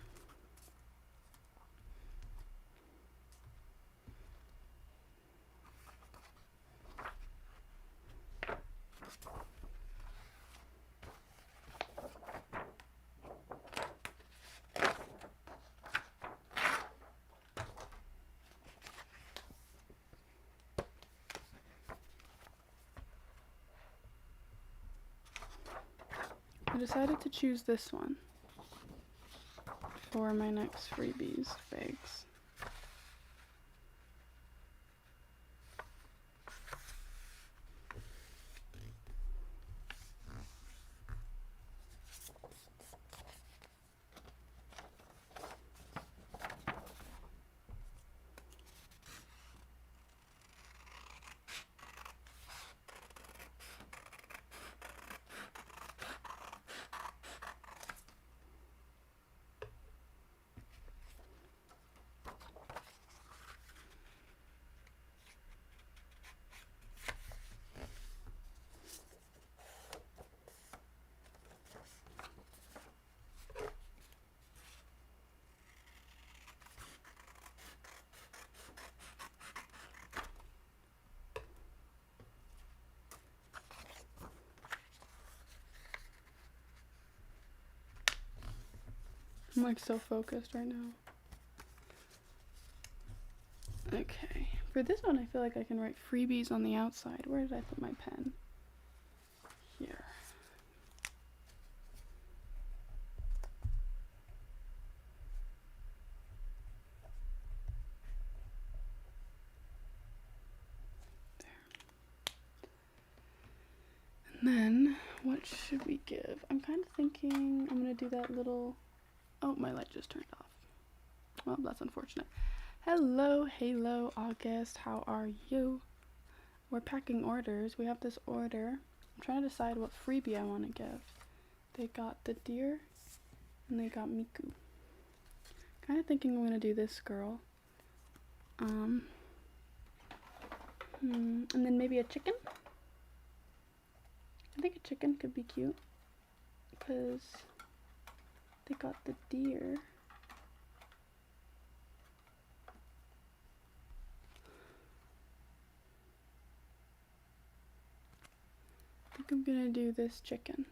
I decided to choose this one for my next freebies bags. I'm like so focused right now. Okay, for this one I feel like I can write freebies on the outside. Where did I put my pen? Here. And then, what should we give? I'm kind of thinking I'm gonna do that little... Oh, my light just turned off. Well, that's unfortunate. Hello, Halo, August, how are you? We're packing orders. We have this order. I'm trying to decide what freebie I want to give. They got the deer, and they got Miku. Kind of thinking I'm gonna do this girl. And then maybe a chicken. I think a chicken could be cute, because they got the deer. I think I'm gonna do this chicken.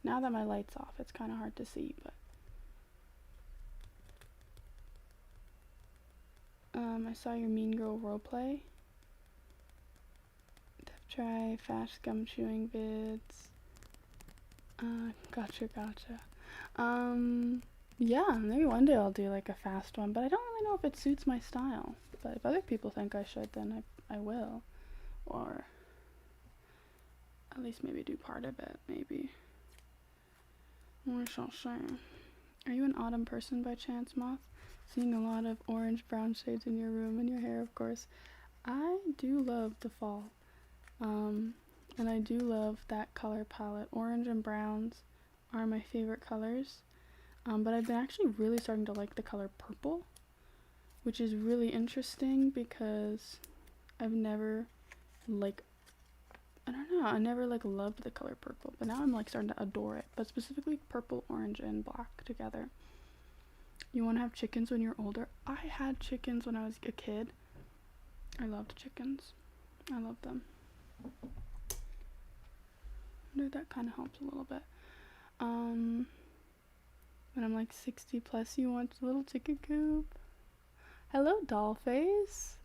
Now that my light's off, it's kind of hard to see, but I saw your Mean Girl roleplay. Try fast gum chewing vids. Gotcha. Yeah, maybe one day I'll do like a fast one, but I don't really know if it suits my style. But if other people think I should, then I will. Or at least maybe do part of it, maybe. What shall I say? Are you an autumn person by chance, Moth? Seeing a lot of orange brown shades in your room and your hair, of course. I do love the fall. And I do love that color palette. Orange and browns are my favorite colors. But I've been actually really starting to like the color purple, which is really interesting because I've never I never loved the color purple, but now I'm like starting to adore it. But specifically purple, orange, and black together. You want to have chickens when you're older? I had chickens when I was a kid. I loved chickens. I love them. That kind of helps a little bit. When I'm like 60 plus, you want a little chicken coop? Hello, Dollface.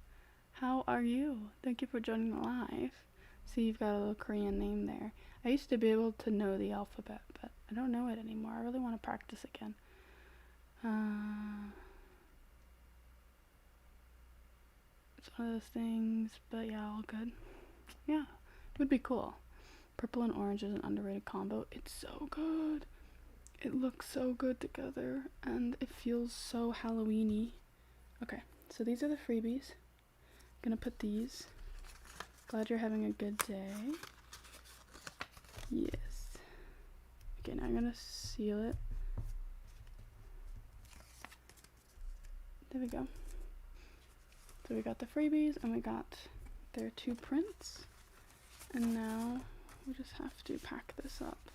How are you? Thank you for joining the live. See, you've got a little Korean name there. I used to be able to know the alphabet, but I don't know it anymore. I really want to practice again. It's one of those things, but yeah, all good. Yeah, it would be cool. Purple and orange is an underrated combo. It's so good. It looks so good together, and it feels so Halloween-y. Okay, so these are the freebies. I'm gonna put these. Glad you're having a good day. Yes. Okay, now I'm gonna seal it. There we go. So we got the freebies, and we got their 2 prints. And now we just have to pack this up.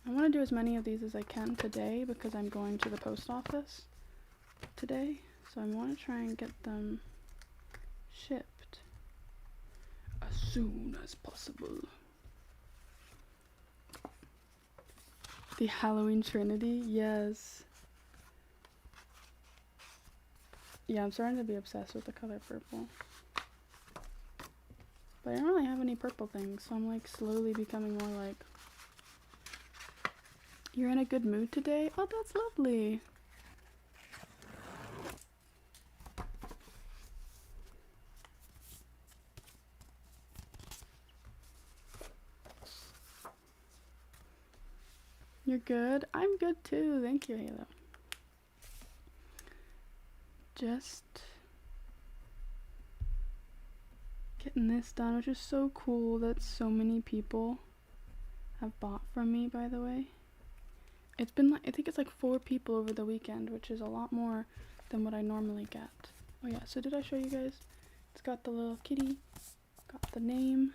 I want to do as many of these as I can today because I'm going to the post office today. So I want to try and get them shipped as soon as possible. The Halloween Trinity, yes. Yeah, I'm starting to be obsessed with the color purple. But I don't really have any purple things, so I'm like slowly becoming more like You're in a good mood today? Oh, that's lovely. You're good? I'm good too. Thank you, Halo. Just getting this done, which is so cool that so many people have bought from me, by the way. It's been like, I think it's like 4 people over the weekend, which is a lot more than what I normally get. Oh yeah, so did I show you guys? It's got the little kitty, got the name.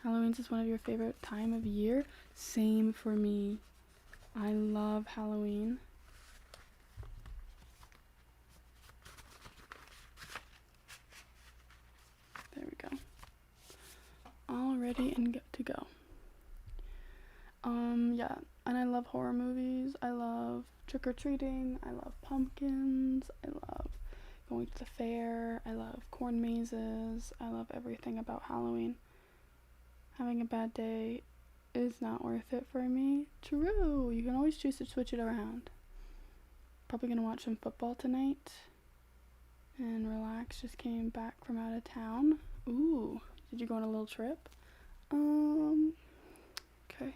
Halloween's is one of your favorite time of year? Same for me. I love Halloween. There we go. All ready and good to go. Yeah, and I love horror movies. I love trick-or-treating. I love pumpkins. I love going to the fair. I love corn mazes. I love everything about Halloween. Having a bad day is not worth it for me. True. You can always choose to switch it around. Probably gonna watch some football tonight and relax. Just came back from out of town. Ooh, did you go on a little trip? Okay.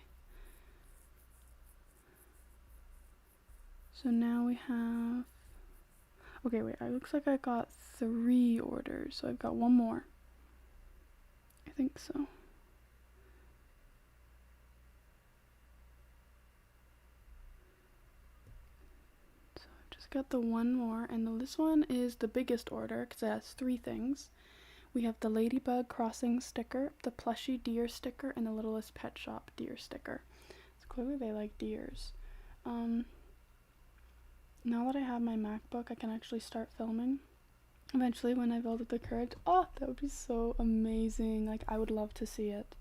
So now we have, okay, wait, it looks like I got 3 orders, so I've got 1 more. I think so. So I've just got the 1 more, and this one is the biggest order because it has 3 things. We have the Ladybug Crossing sticker, the Plushie Deer sticker, and the Littlest Pet Shop Deer sticker. So clearly they like deers. Now that I have my MacBook, I can actually start filming. Eventually, when I build up the courage. Oh, that would be so amazing. Like, I would love to see it.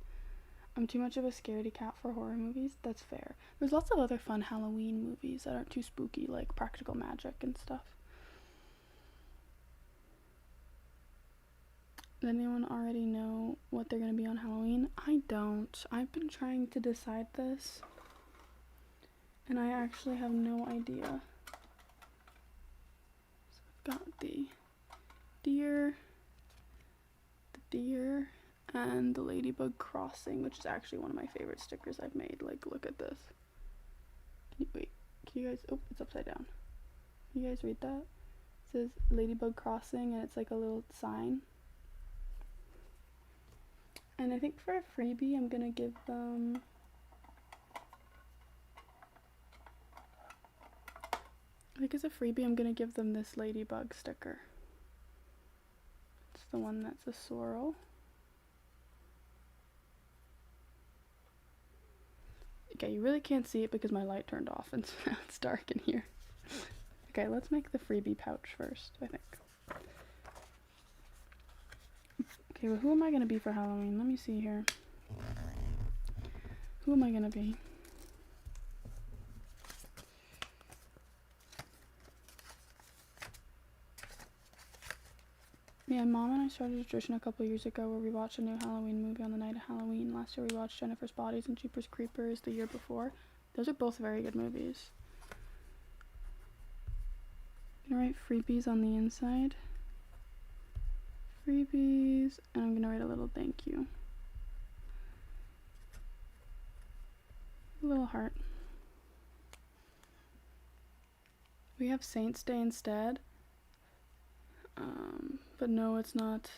I'm too much of a scaredy cat for horror movies. That's fair. There's lots of other fun Halloween movies that aren't too spooky, like Practical Magic and stuff. Does anyone already know what they're going to be on Halloween? I don't. I've been trying to decide this, and I actually have no idea. So I've got the deer, and the Ladybug Crossing, which is actually one of my favorite stickers I've made. Like, look at this. Can you guys, oh, it's upside down. Can you guys read that? It says Ladybug Crossing, and it's like a little sign. And I think for a freebie, I'm gonna give them, this ladybug sticker. It's the one that's a swirl. Okay, you really can't see it because my light turned off and it's dark in here. Okay, let's make the freebie pouch first, I think. Okay, well, who am I gonna be for Halloween? Let me see here. Who am I gonna be? Yeah, Mom and I started a tradition a couple years ago where we watched a new Halloween movie on the night of Halloween. Last year we watched Jennifer's Bodies and Jeepers Creepers. The year before. Those are both very good movies. I'm gonna write freebies on the inside. Freebies, and I'm gonna write a little thank you. A little heart. We have Saints Day instead. But no, it's not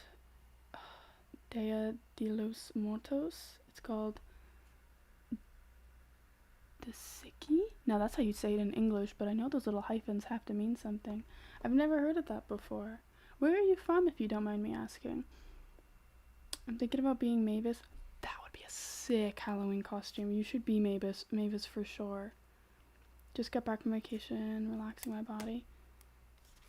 Dia de los Muertos. It's called Desiki? Now that's how you say it in English, but I know those little hyphens have to mean something. I've never heard of that before. Where are you from, if you don't mind me asking? I'm thinking about being Mavis. That would be a sick Halloween costume. You should be Mavis for sure. Just got back from vacation, relaxing my body.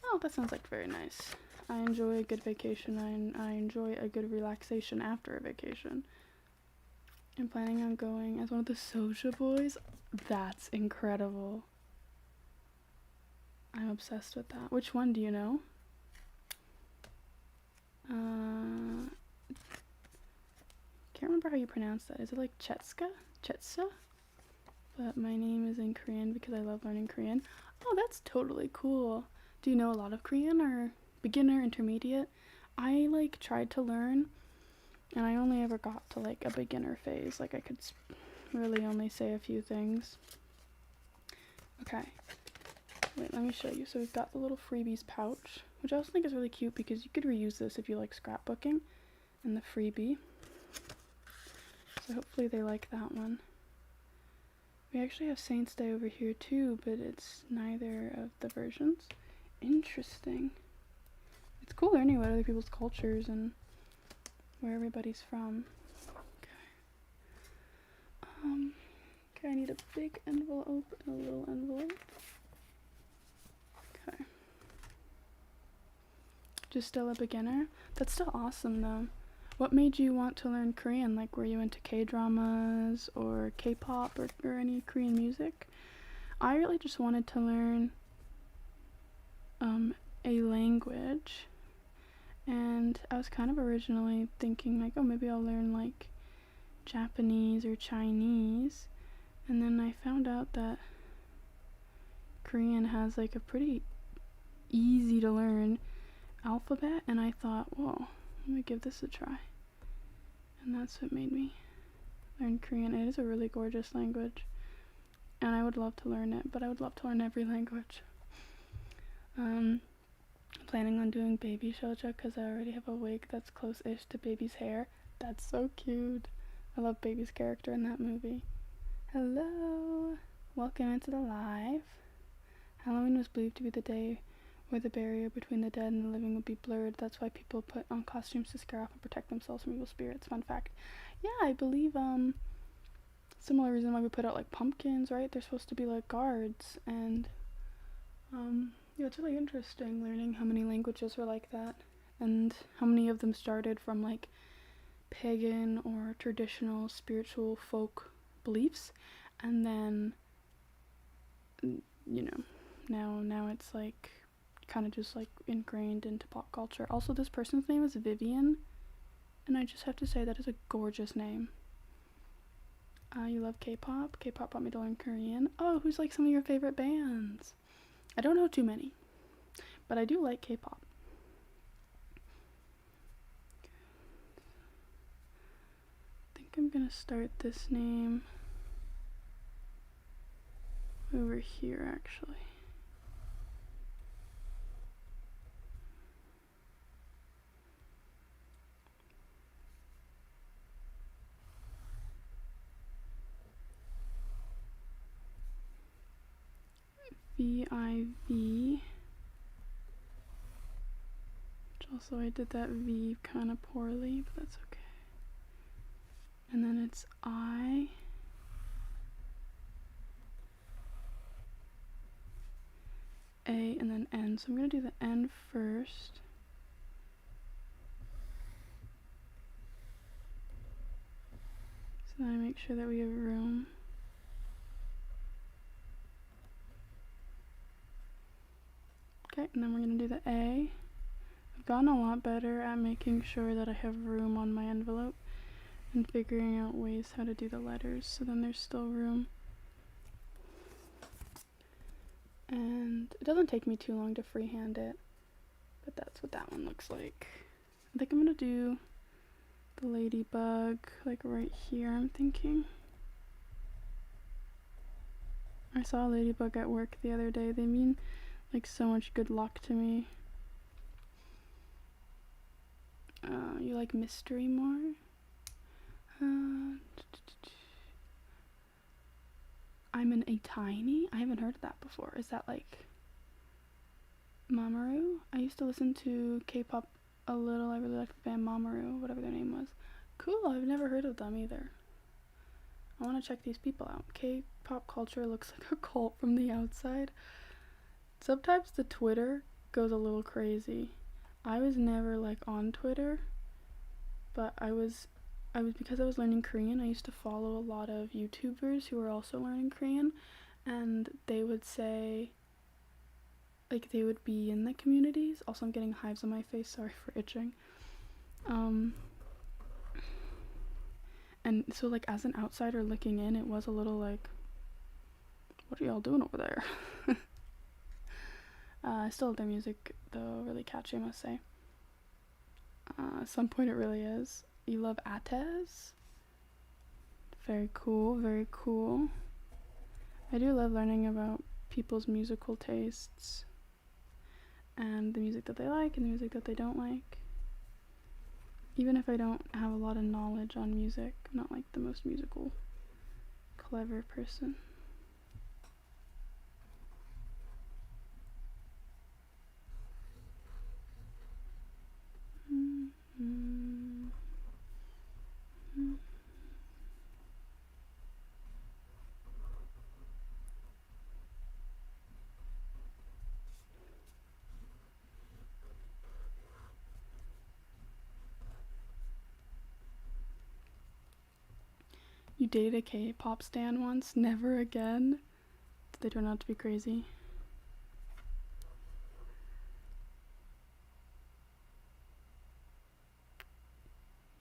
Oh, that sounds like very nice. I enjoy a good vacation. I enjoy a good relaxation after a vacation. I'm planning on going as one of the Soja Boys. That's incredible. I'm obsessed with that. Which one do you know? Can't remember how you pronounce that. Is it like Chetska? Chetsa? But my name is in Korean because I love learning Korean. Oh, that's totally cool. Do you know a lot of Korean or beginner, intermediate? I like tried to learn and I only ever got to like a beginner phase. Like I could really only say a few things. Okay. Wait, let me show you. So we've got the little freebies pouch, which I also think is really cute because you could reuse this if you like scrapbooking, and the freebie. So hopefully they like that one. We actually have Saints Day over here too, but it's neither of the versions. Interesting. It's cool learning about other people's cultures and where everybody's from. Okay, I need a big envelope and a little envelope. Okay. Just still a beginner? That's still awesome though. What made you want to learn Korean? Like, were you into K-dramas or K-pop or any Korean music? I really just wanted to learn a language, and I was kind of originally thinking like, oh, maybe I'll learn like Japanese or Chinese, and then I found out that Korean has like a pretty easy to learn alphabet, and I thought, whoa, let me give this a try. And that's what made me learn Korean. It is a really gorgeous language, and I would love to learn it, but I would love to learn every language. Planning on doing baby shoujo because I already have a wig that's close-ish to baby's hair. That's so cute. I love baby's character in that movie. Hello! Welcome into the live. Halloween was believed to be the day where the barrier between the dead and the living would be blurred. That's why people put on costumes to scare off and protect themselves from evil spirits. Fun fact. Yeah, I believe, similar reason why we put out, like, pumpkins, right? They're supposed to be, like, guards, and, yeah, it's really interesting learning how many languages were like that, and how many of them started from, like, pagan or traditional spiritual folk beliefs, and then, you know, now it's, like, kind of just like ingrained into pop culture. Also, this person's name is Vivian, and I just have to say that is a gorgeous name. You love K-pop? K-pop brought me to learn Korean. Oh, who's like some of your favorite bands? I don't know too many, but I do like K-pop. I think I'm gonna start this name over here actually. V-I-V, which also I did that V kind of poorly, but that's okay. And then it's I, A, and then N. So I'm going to do the N first. So then I make sure that we have room. Okay, and then we're going to do the A. I've gotten a lot better at making sure that I have room on my envelope and figuring out ways how to do the letters, so then there's still room. And it doesn't take me too long to freehand it, but that's what that one looks like. I think I'm going to do the ladybug like right here, I'm thinking. I saw a ladybug at work the other day. They mean like so much good luck to me. You like mystery more? I'm an A-tiny? I haven't heard of that before. Is that like Mamoru? I used to listen to K-pop a little. I really liked the band Mamoru, whatever their name was. Cool, I've never heard of them either. I want to check these people out. K-pop culture looks like a cult from the outside. Sometimes the Twitter goes a little crazy. I was never like on Twitter, but I was because I was learning Korean, I used to follow a lot of YouTubers who were also learning Korean, and they would say, like, they would be in the communities. Also, I'm getting hives on my face, sorry for itching. And so like as an outsider looking in, it was a little like, what are y'all doing over there? I still love their music though, really catchy, I must say. At some point it really is. You love Atez? Very cool, very cool. I do love learning about people's musical tastes and the music that they like and the music that they don't like. Even if I don't have a lot of knowledge on music, I'm not like the most musical, clever person. You dated a K-pop stan once? Never again? Did they turn out to be crazy?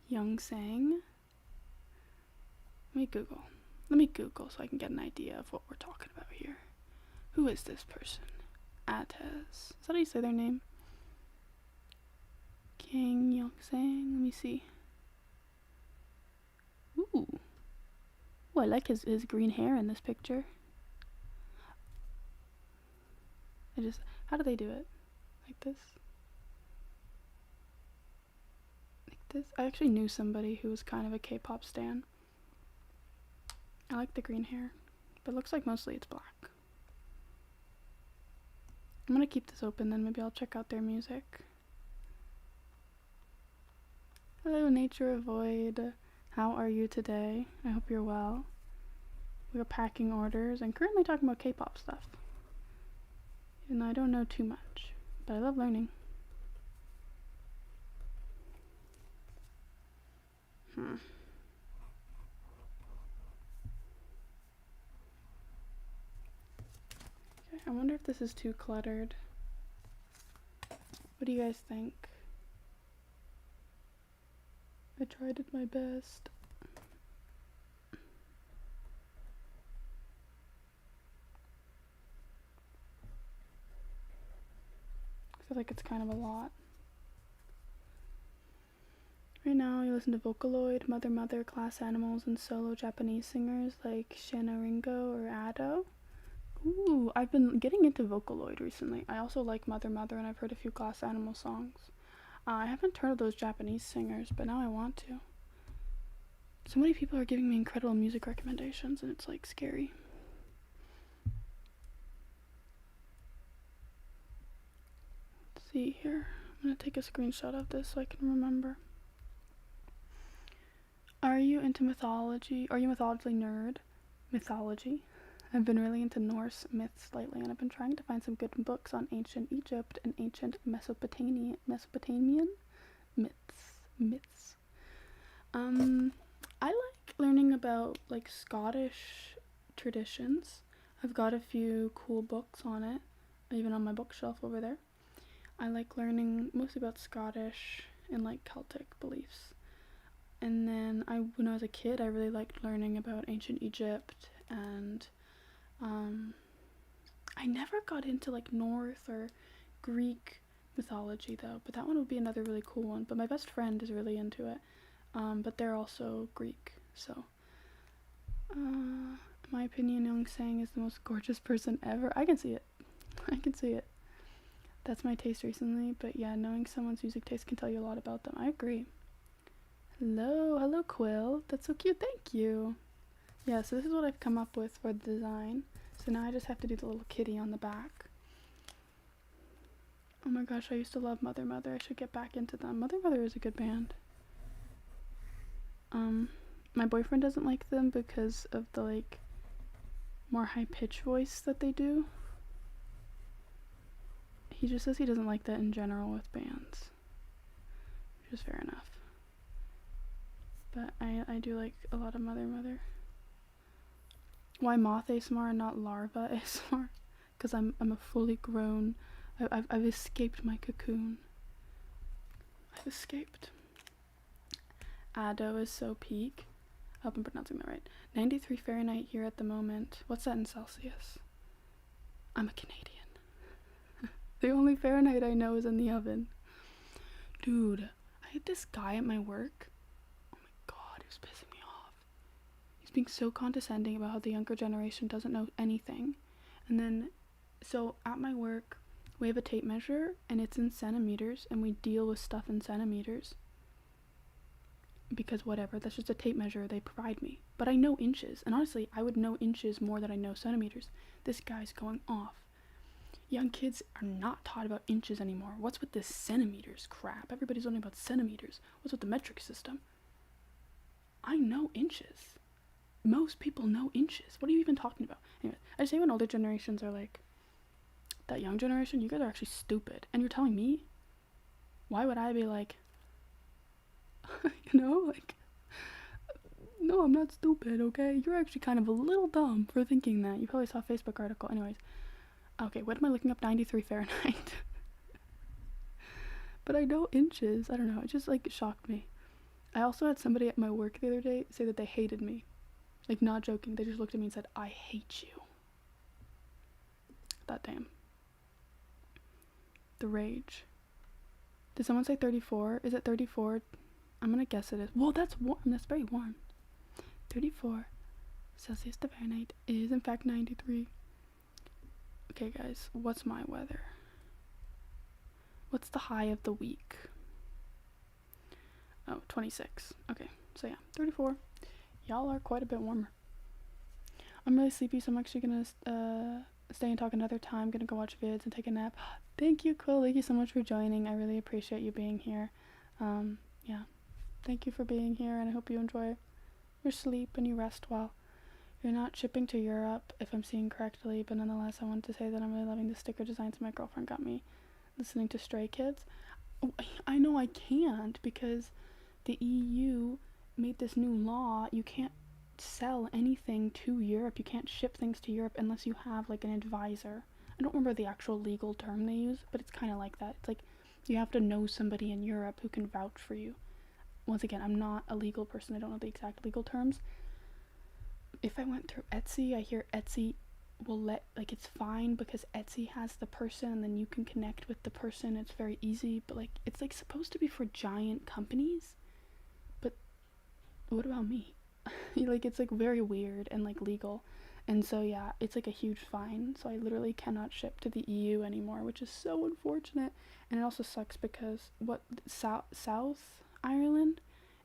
Young Sang? Let me Google so I can get an idea of what we're talking about here. Who is this person? Atez. Is that how you say their name? King Young Sang. Let me see. Ooh. I like his green hair in this picture. How do they do it? Like this? Like this? I actually knew somebody who was kind of a K-pop stan. I like the green hair, but it looks like mostly it's black. I'm gonna keep this open then, maybe I'll check out their music. Hello, Nature Avoid. How are you today? I hope you're well. We're packing orders and currently talking about K-pop stuff. Even though I don't know too much, but I love learning. Okay, I wonder if this is too cluttered. What do you guys think? I tried my best. I feel like it's kind of a lot. Right now, you listen to Vocaloid, Mother Mother, Class Animals, and solo Japanese singers like Shana Ringo or Ado. Ooh, I've been getting into Vocaloid recently. I also like Mother Mother, and I've heard a few Glass Animal songs. I haven't heard of those Japanese singers, but now I want to. So many people are giving me incredible music recommendations, and it's like scary. Let's see here. I'm gonna take a screenshot of this so I can remember. Are you into mythology? Are you a mythology nerd? Mythology? I've been really into Norse myths lately, and I've been trying to find some good books on ancient Egypt and ancient Mesopotamian myths. I like learning about like Scottish traditions. I've got a few cool books on it, even on my bookshelf over there. I like learning mostly about Scottish and like Celtic beliefs. And then when I was a kid, I really liked learning about ancient Egypt, and I never got into like Norse or Greek mythology though, but that one would be another really cool one. But my best friend is really into it, but they're also Greek, so in my opinion, Young Sang is the most gorgeous person ever. I can see it. That's my taste recently, but yeah, knowing someone's music taste can tell you a lot about them. I agree. Hello Quill. That's so cute. Thank you. Yeah, so this is what I've come up with for the design. So now I just have to do the little kitty on the back. Oh my gosh, I used to love Mother Mother. I should get back into them. Mother Mother is a good band. My boyfriend doesn't like them because of the like more high-pitched voice that they do. He just says he doesn't like that in general with bands, which is fair enough. But I do like a lot of Mother Mother. Why moth ASMR and not larva ASMR? Because I'm a fully grown. I've escaped my cocoon. I've escaped. Ado is so peak. I hope I'm pronouncing that right. 93 Fahrenheit here at the moment. What's that in Celsius? I'm a Canadian. The only Fahrenheit I know is in the oven. Dude, I had this guy at my work. Oh my god, he was pissing me off. He's being so condescending about how the younger generation doesn't know anything. And then, so at my work, we have a tape measure, and it's in centimeters, and we deal with stuff in centimeters. Because whatever, that's just a tape measure they provide me. But I know inches, and honestly, I would know inches more than I know centimeters. This guy's going off. Young kids are not taught about inches anymore. What's with this centimeters crap? Everybody's learning about centimeters. What's with the metric system? I know inches. Most people know inches. What are you even talking about? Anyway, I just say when older generations are like, that young generation, you guys are actually stupid. And you're telling me? Why would I be like, you know, like, no, I'm not stupid, okay? You're actually kind of a little dumb for thinking that. You probably saw a Facebook article. Anyways. Okay, what am I looking up? 93 Fahrenheit. But I know inches. I don't know. It just, like, shocked me. I also had somebody at my work the other day say that they hated me. Like, not joking. They just looked at me and said, I hate you. That damn. The rage. Did someone say 34? Is it 34? I'm gonna guess it is. Whoa, that's warm. That's very warm. 34 Celsius to Fahrenheit is, in fact, 93. Okay, guys, what's my weather? What's the high of the week? Oh, 26. Okay, so yeah, 34. Y'all are quite a bit warmer. I'm really sleepy, so I'm actually gonna stay and talk another time. Gonna go watch vids and take a nap. Thank you, Quill. Thank you so much for joining. I really appreciate you being here. Yeah, thank you for being here, and I hope you enjoy your sleep and you rest well. You're not shipping to Europe, if I'm seeing correctly, but nonetheless, I wanted to say that I'm really loving the sticker designs my girlfriend got me listening to Stray Kids. Oh, I know I can't, because the EU made this new law. You can't sell anything to Europe. You can't ship things to Europe unless you have, like, an advisor. I don't remember the actual legal term they use, but it's kind of like that. It's like you have to know somebody in Europe who can vouch for you. Once again, I'm not a legal person. I don't know the exact legal terms. If I went through Etsy, I hear Etsy will let, like, it's fine because Etsy has the person and then you can connect with the person. It's very easy, but, like, it's, like, supposed to be for giant companies. But what about me? Like, it's, like, very weird and, like, legal. And so, yeah, it's, like, a huge fine. So I literally cannot ship to the EU anymore, which is so unfortunate. And it also sucks because South Ireland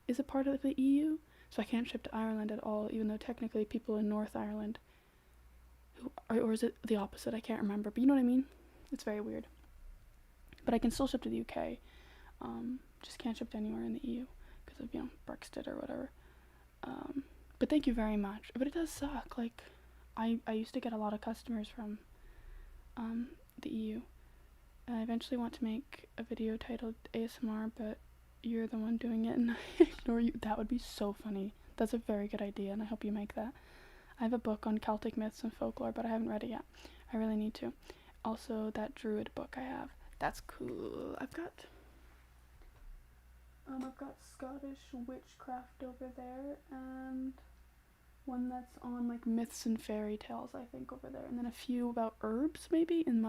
is a part of the EU. So I can't ship to Ireland at all, even though technically people in North Ireland, or is it the opposite? I can't remember, but you know what I mean? It's very weird. But I can still ship to the UK, just can't ship to anywhere in the EU, because of, you know, Brexit or whatever. But thank you very much. But it does suck, like, I used to get a lot of customers from, the EU. I eventually want to make a video titled ASMR, but you're the one doing it and I ignore you. That would be so funny. That's a very good idea, and I hope you make that. I have a book on Celtic myths and folklore, but I haven't read it yet. I really need to. Also, that druid book I have. That's cool. I've got Scottish Witchcraft over there, and one that's on, like, myths and fairy tales, I think, over there, and then a few about herbs, maybe, and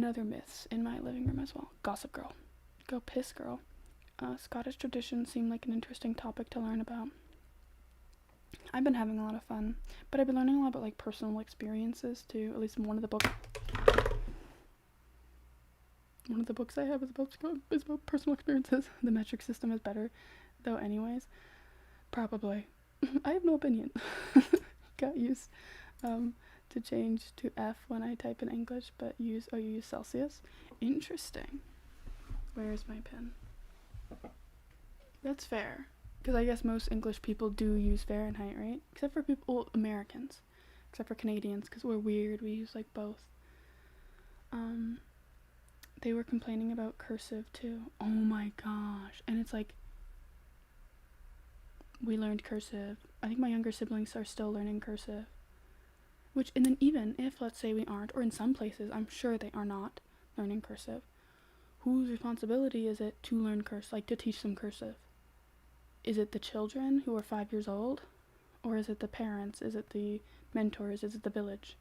other myths in my living room as well. Gossip Girl. Go piss, girl. Scottish traditions seem like an interesting topic to learn about. I've been having a lot of fun, but I've been learning a lot about, like, personal experiences too. At least one of the books I have is about personal experiences. The metric system is better, though. Anyways, probably. I have no opinion. Got used to change to F when I type in English, but you use Celsius. Interesting. Where's my pen? That's fair, because I guess most English people do use Fahrenheit, right? Except for Americans, except for Canadians, because we're weird. We use, like, both. They were complaining about cursive too. Oh my gosh. And it's like, we learned cursive. I think my younger siblings are still learning cursive. Which, and then even if, let's say, we aren't, or in some places, I'm sure they are not learning cursive, whose responsibility is it to learn cursive, like, to teach them cursive? is it the children who are 5 years old? Or is it the parents? Is it the mentors? Is it the village?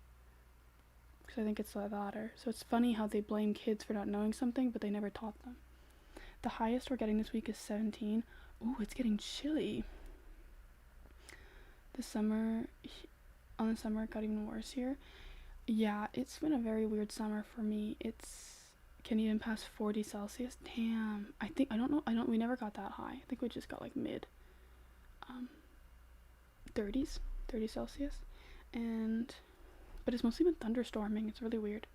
Because I think it's the latter. So it's funny how they blame kids for not knowing something, but they never taught them. The highest we're getting this week is 17. Ooh, it's getting chilly. On the summer it got even worse here. Yeah, it's been a very weird summer for me. Can even pass 40 Celsius. Damn. We never got that high. I think we just got like mid 30s, 30 Celsius. But it's mostly been thunderstorming. It's really weird.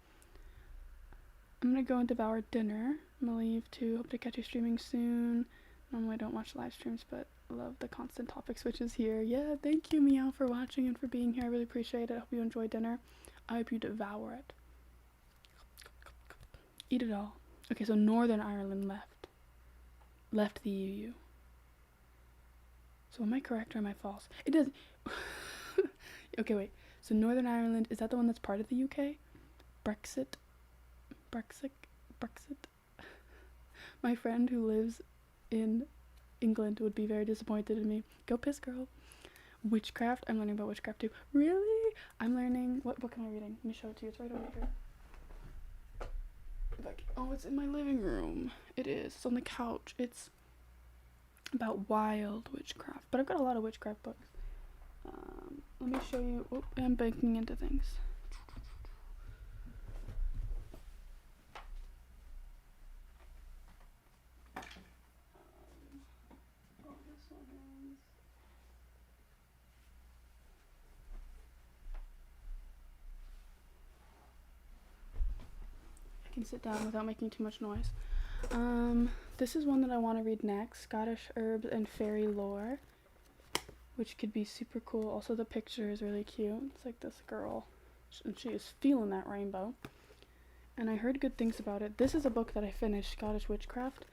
I'm gonna go and devour dinner. I'm gonna leave too. Hope to catch you streaming soon. Normally I don't watch live streams, but love the constant topic switches here. Yeah, thank you, Meow, for watching and for being here. I really appreciate it. I hope you enjoy dinner. I hope you devour it. Eat it all. Okay, so Northern Ireland left the EU. So am I correct or am I false? It does. Okay, wait. So Northern Ireland, is that the one that's part of the UK? Brexit. My friend who lives in England would be very disappointed in me. Go piss, girl. Witchcraft. I'm learning about witchcraft too. Really? I'm learning. What book am I reading? Let me show it to you. It's right over here. Oh, it's in my living room. It is. It's on the couch. It's about wild witchcraft. But I've got a lot of witchcraft books. Let me show you. Oh, I'm banking into things. This one is. I can sit down without making too much noise. This is one that I want to read next. Scottish Herbs and Fairy Lore, which could be super cool. Also, the picture is really cute. It's like this girl, and she is feeling that rainbow. And I heard good things about it. This is a book that I finished, Scottish Witchcraft.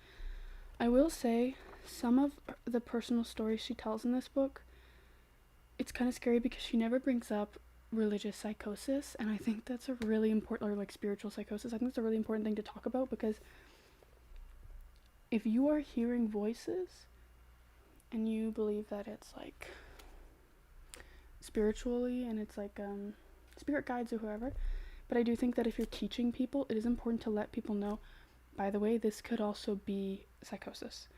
I will say, some of the personal stories she tells in this book, it's kind of scary because she never brings up religious psychosis, and I think that's a really important, or like spiritual psychosis. I think it's a really important thing to talk about, because if you are hearing voices and you believe that it's like spiritually and it's like spirit guides or whoever, but I do think that if you're teaching people, it is important to let people know, by the way, this could also be psychosis.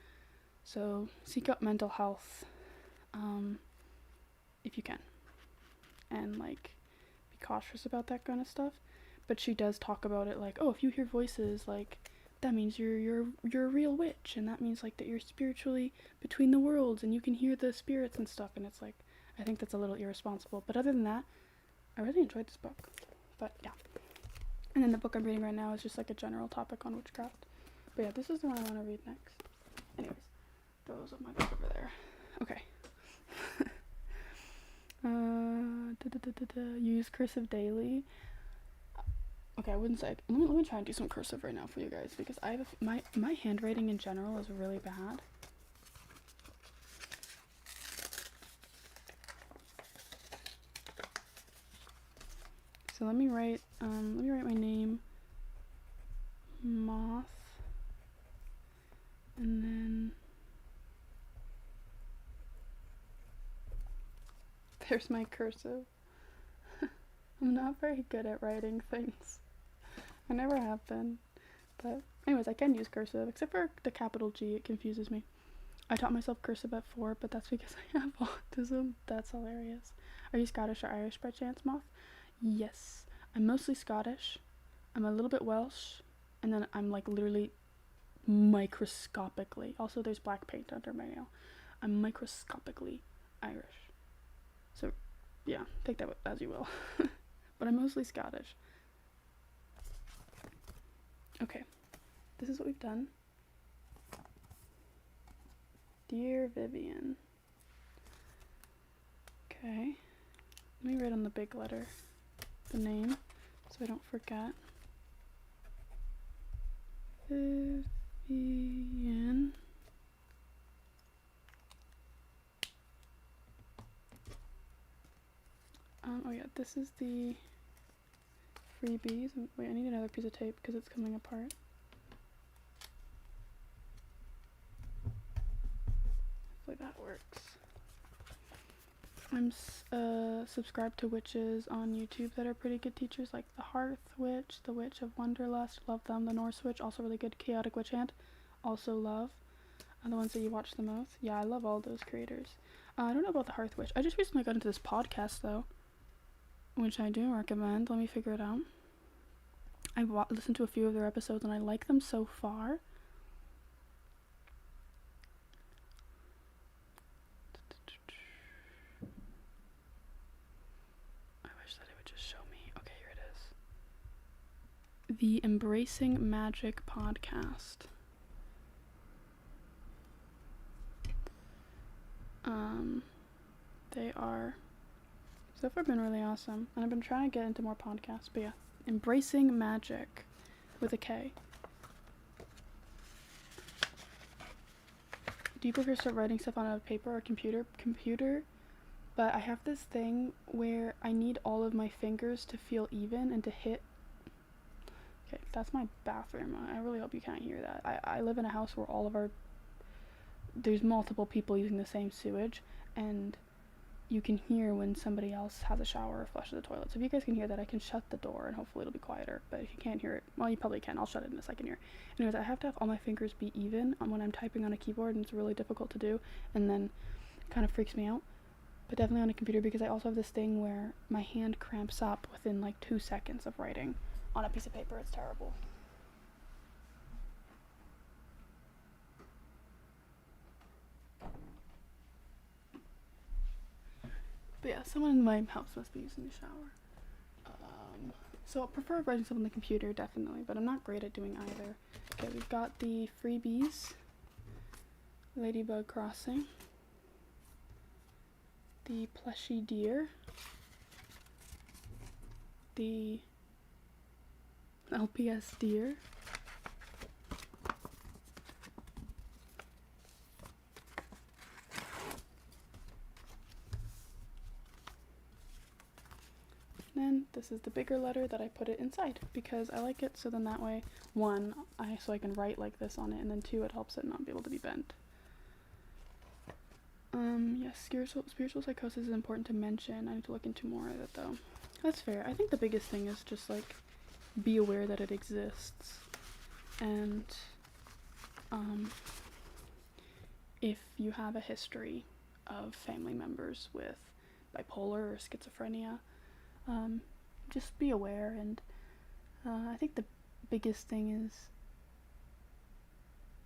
So seek out mental health if you can, and like be cautious about that kind of stuff. But she does talk about it like, oh, if you hear voices, like that means you're a real witch, and that means like that you're spiritually between the worlds and you can hear the spirits and stuff. And it's like, I think that's a little irresponsible. But other than that, I really enjoyed this book. But yeah. And then the book I'm reading right now is just like a general topic on witchcraft. But yeah, this is the one I want to read next. Anyways, those are my book over there. Okay. Use cursive daily. Okay, I wouldn't say. Let me try and do some cursive right now for you guys, because I have my handwriting in general is really bad. So let me write my name, Moth, and then there's my cursive. I'm not very good at writing things. I never have been. But anyways, I can use cursive, except for the capital G. It confuses me. I taught myself cursive at 4, but that's because I have autism. That's hilarious. Are you Scottish or Irish by chance, Moth? Yes. I'm mostly Scottish. I'm a little bit Welsh. And then I'm like literally microscopically. Also, there's black paint under my nail. I'm microscopically Irish. So, yeah, take that as you will. But I'm mostly Scottish. Okay, this is what we've done. Dear Vivian. Okay, let me write on the big letter the name so I don't forget. Vivian. Oh yeah, this is the freebies. Wait, I need another piece of tape because it's coming apart. Like that. I'm subscribed to witches on YouTube that are pretty good teachers, like the Hearth Witch, the Witch of Wonderlust, love them. The Norse Witch, also really good. Chaotic Witch Hand, also love. Are the ones that you watch the most. Yeah, I love all those creators. I don't know about the Hearth Witch. I just recently got into this podcast though, which I do recommend. Let me figure it out. I've listened to a few of their episodes and I like them so far. I wish that it would just show me. Okay, here it is. The Embracing Magic podcast. They are so far been really awesome, and I've been trying to get into more podcasts, but yeah, Embracing Magic with a K. Do you prefer start writing stuff on a paper or computer? Computer, but I have this thing where I need all of my fingers to feel even and to hit. Okay, that's my bathroom. I really hope you can't hear that. I live in a house where there's multiple people using the same sewage, and you can hear when somebody else has a shower or flushes the toilet. So if you guys can hear that, I can shut the door and hopefully it'll be quieter. But if you can't hear it, well, you probably can. I'll shut it in a second here. Anyways, I have to have all my fingers be even when I'm typing on a keyboard, and it's really difficult to do, and then it kind of freaks me out. But definitely on a computer, because I also have this thing where my hand cramps up within like 2 seconds of writing on a piece of paper. It's terrible. But yeah, someone in my house must be using the shower. So I prefer writing stuff on the computer, definitely, but I'm not great at doing either. Okay, we've got the freebies. Ladybug Crossing. The Plushy Deer. The LPS Deer. Then this is the bigger letter that I put it inside because I like it, so then that way, one, so I can write like this on it, and then two, it helps it not be able to be bent. Yes, spiritual psychosis is important to mention. I need to look into more of it though. That's fair. I think the biggest thing is just like be aware that it exists, and if you have a history of family members with bipolar or schizophrenia, just be aware, and I think the biggest thing is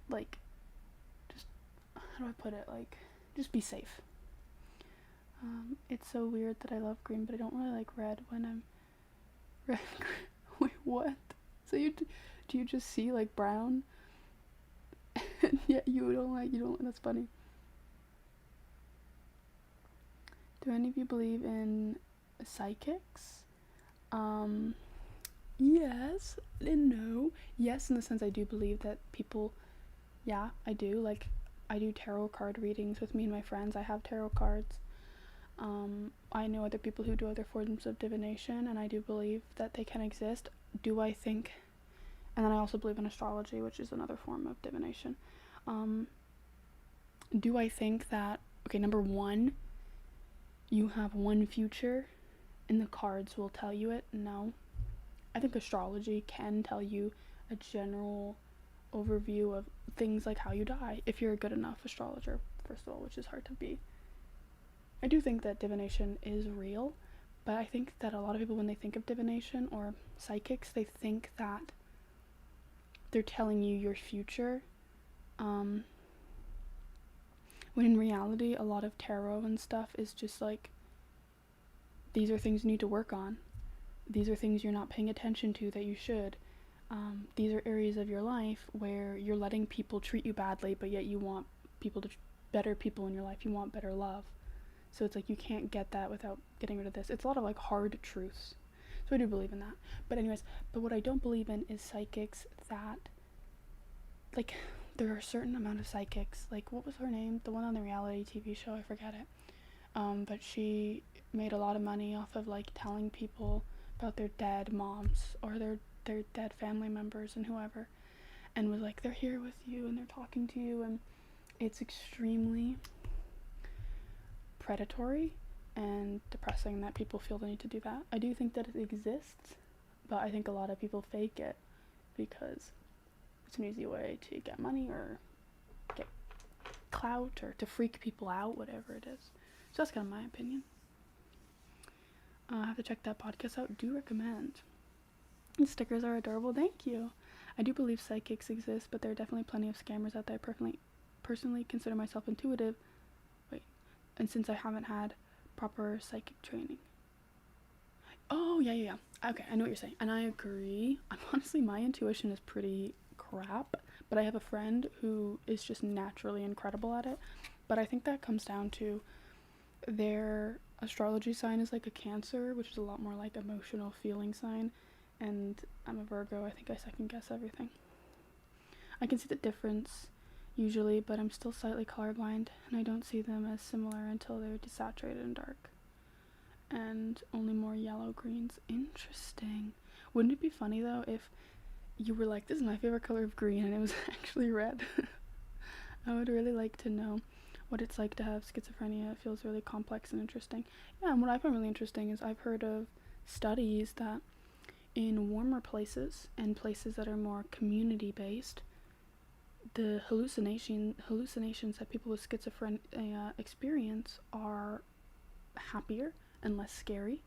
like, just, how do I put it, like, just be safe. It's so weird that I love green, but I don't really like red when I'm red. Wait, what? So do you just see like brown? Yeah, you don't, that's funny. Do any of you believe in psychics? Yes and no. Yes, in the sense I do believe that people, yeah, I do. Like, I do tarot card readings with me and my friends. I have tarot cards. I know other people who do other forms of divination, and I do believe that they can exist. Do I think, and then I also believe in astrology, which is another form of divination. Do I think that, okay, number one, you have one future and the cards will tell you it? No. I think astrology can tell you a general overview of things like how you die, if you're a good enough astrologer, first of all, which is hard to be. I do think that divination is real, but I think that a lot of people, when they think of divination or psychics, they think that they're telling you your future, when in reality, a lot of tarot and stuff is just like, these are things you need to work on. These are things you're not paying attention to that you should. These are areas of your life where you're letting people treat you badly, but yet you want people to better people in your life. You want better love. So it's like you can't get that without getting rid of this. It's a lot of like hard truths. So I do believe in that. But anyways, but what I don't believe in is psychics that, like, there are a certain amount of psychics. Like, what was her name? The one on the reality TV show, I forget it. But she made a lot of money off of like telling people about their dead moms or their dead family members and whoever, and was like, they're here with you and they're talking to you, and it's extremely predatory, and depressing that people feel the need to do that. I do think that it exists, but I think a lot of people fake it because it's an easy way to get money or get clout or to freak people out, whatever it is. So that's kind of my opinion. I have to check that podcast out. Do recommend. And stickers are adorable. Thank you. I do believe psychics exist, but there are definitely plenty of scammers out there. Personally consider myself intuitive. And since I haven't had proper psychic training. Oh, yeah. Okay, I know what you're saying. And I agree. Honestly, my intuition is pretty crap, but I have a friend who is just naturally incredible at it. But I think that comes down to their astrology sign is like a Cancer, which is a lot more like emotional feeling sign, and I'm a Virgo. I think I second guess everything. I can see the difference usually, but I'm still slightly colorblind, and I don't see them as similar until they're desaturated and dark. And only more yellow greens. Interesting. Wouldn't it be funny though if you were like, this is my favorite color of green, and it was actually red? I would really like to know what it's like to have schizophrenia. It feels really complex and interesting. Yeah, and what I find really interesting is I've heard of studies that in warmer places and places that are more community based, the hallucinations that people with schizophrenia experience are happier and less scary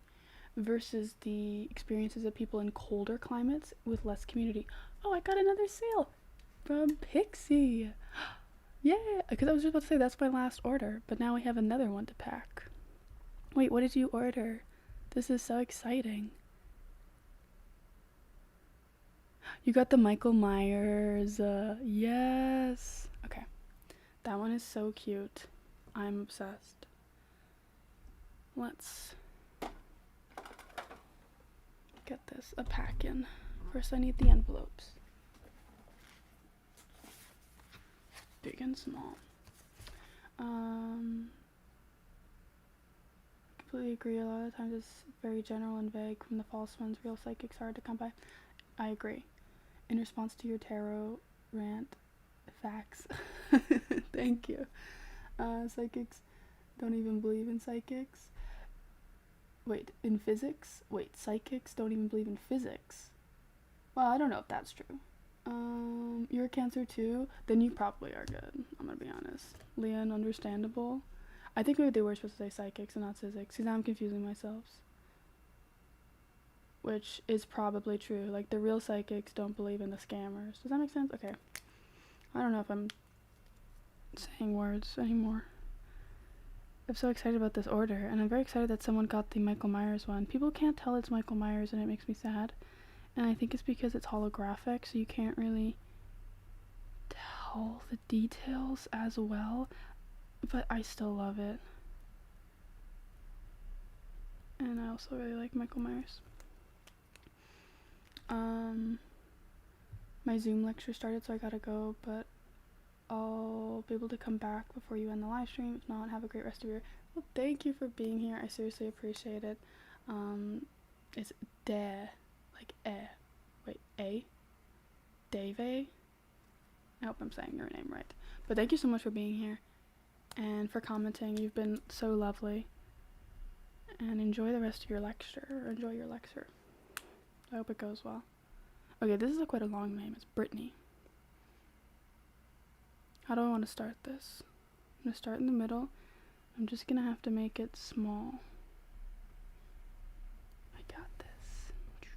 versus the experiences of people in colder climates with less community. Oh, I got another sale from Pixie. Yeah, because I was just about to say that's my last order, but now we have another one to pack. Wait, what did you order? This is so exciting. You got the Michael Myers. Yes. Okay. That one is so cute. I'm obsessed. Let's get this a pack in. First, I need the envelopes. Big and small. Completely agree. A lot of times it's very general and vague from the false ones. Real psychics are hard to come by. I agree. In response to your tarot rant, facts. Thank you. Psychics don't even believe in psychics. Wait, in physics? Wait, psychics don't even believe in physics. Well, I don't know if that's true. You're a Cancer too? Then you probably are good. I'm gonna be honest. Leon, understandable. I think maybe they were supposed to say psychics and not physics, because now I'm confusing myself. Which is probably true. Like, the real psychics don't believe in the scammers. Does that make sense? Okay. I don't know if I'm saying words anymore. I'm so excited about this order, and I'm very excited that someone got the Michael Myers one. People can't tell it's Michael Myers, and it makes me sad. And I think it's because it's holographic, so you can't really tell the details as well. But I still love it. And I also really like Michael Myers. My Zoom lecture started, so I gotta go, but I'll be able to come back before you end the live stream. If not, have a great rest of your... Well, thank you for being here. I seriously appreciate it. It's like wait, Dave? I hope I'm saying your name right. But thank you so much for being here and for commenting. You've been so lovely. And enjoy the rest of your lecture. Enjoy your lecture. I hope it goes well. Okay, this is quite a long name. It's Brittany. How do I want to start this? I'm going to start in the middle. I'm just going to have to make it small. I got this. I'm going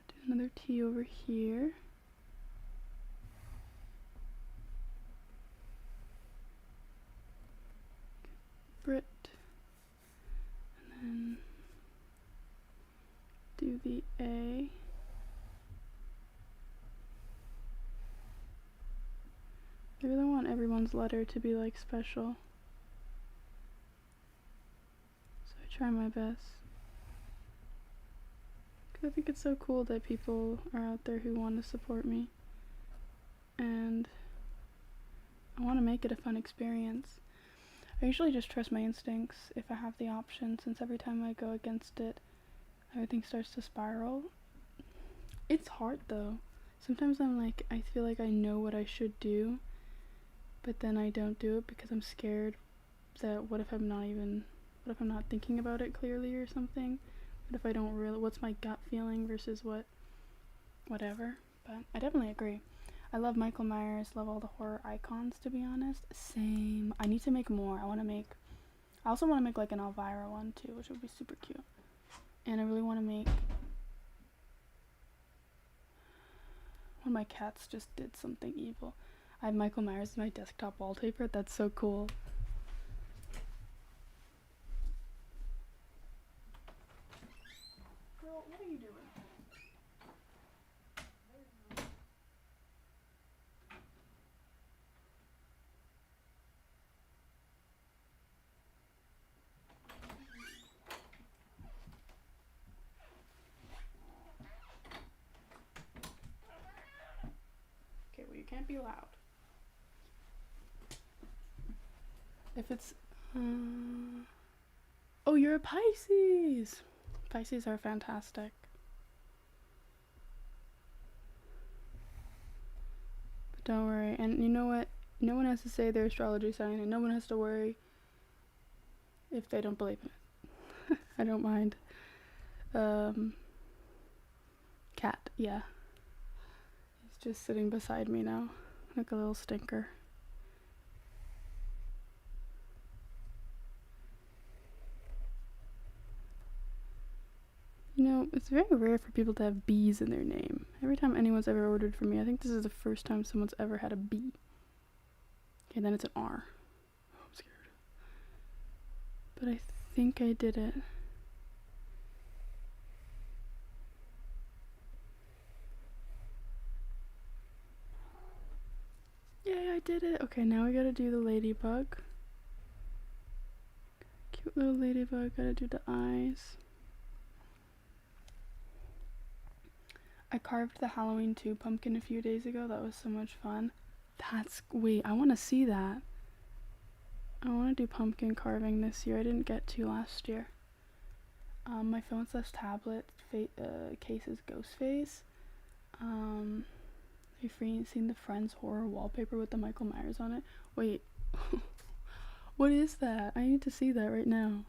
to do another T over here. Brit. And then do the A. I really want everyone's letter to be like special. So I try my best. Because I think it's so cool that people are out there who want to support me. And I want to make it a fun experience. I usually just trust my instincts if I have the option, since every time I go against it, everything starts to spiral. It's hard though. Sometimes I'm like, I feel like I know what I should do, but then I don't do it because I'm scared that what if I'm not thinking about it clearly or something? What if I don't really, what's my gut feeling versus whatever? But I definitely agree. I love Michael Myers, love all the horror icons, to be honest. Same. I need to make more. I also want to make like an Elvira one too, which would be super cute. And I really want to make, one of my cats just did something evil. I have Michael Myers as my desktop wallpaper. That's so cool. Girl, what are you doing? Okay, well, you can't be loud. If it's, oh, you're a Pisces. Pisces are fantastic. But don't worry. And you know what? No one has to say their astrology sign, and no one has to worry if they don't believe in it. I don't mind. Cat, yeah. He's just sitting beside me now, like a little stinker. You know, it's very rare for people to have B's in their name. Every time anyone's ever ordered from me, I think this is the first time someone's ever had a B. Okay, then it's an R. Oh, I'm scared. But I think I did it. Yay, I did it. Okay, now we gotta do the ladybug. Cute little ladybug. Gotta do the eyes. I carved the Halloween 2 pumpkin a few days ago. That was so much fun. Wait, I want to see that. I want to do pumpkin carving this year. I didn't get to last year. My phone slash tablet case is Ghostface. You've seen the Friends horror wallpaper with the Michael Myers on it? Wait. What is that? I need to see that right now.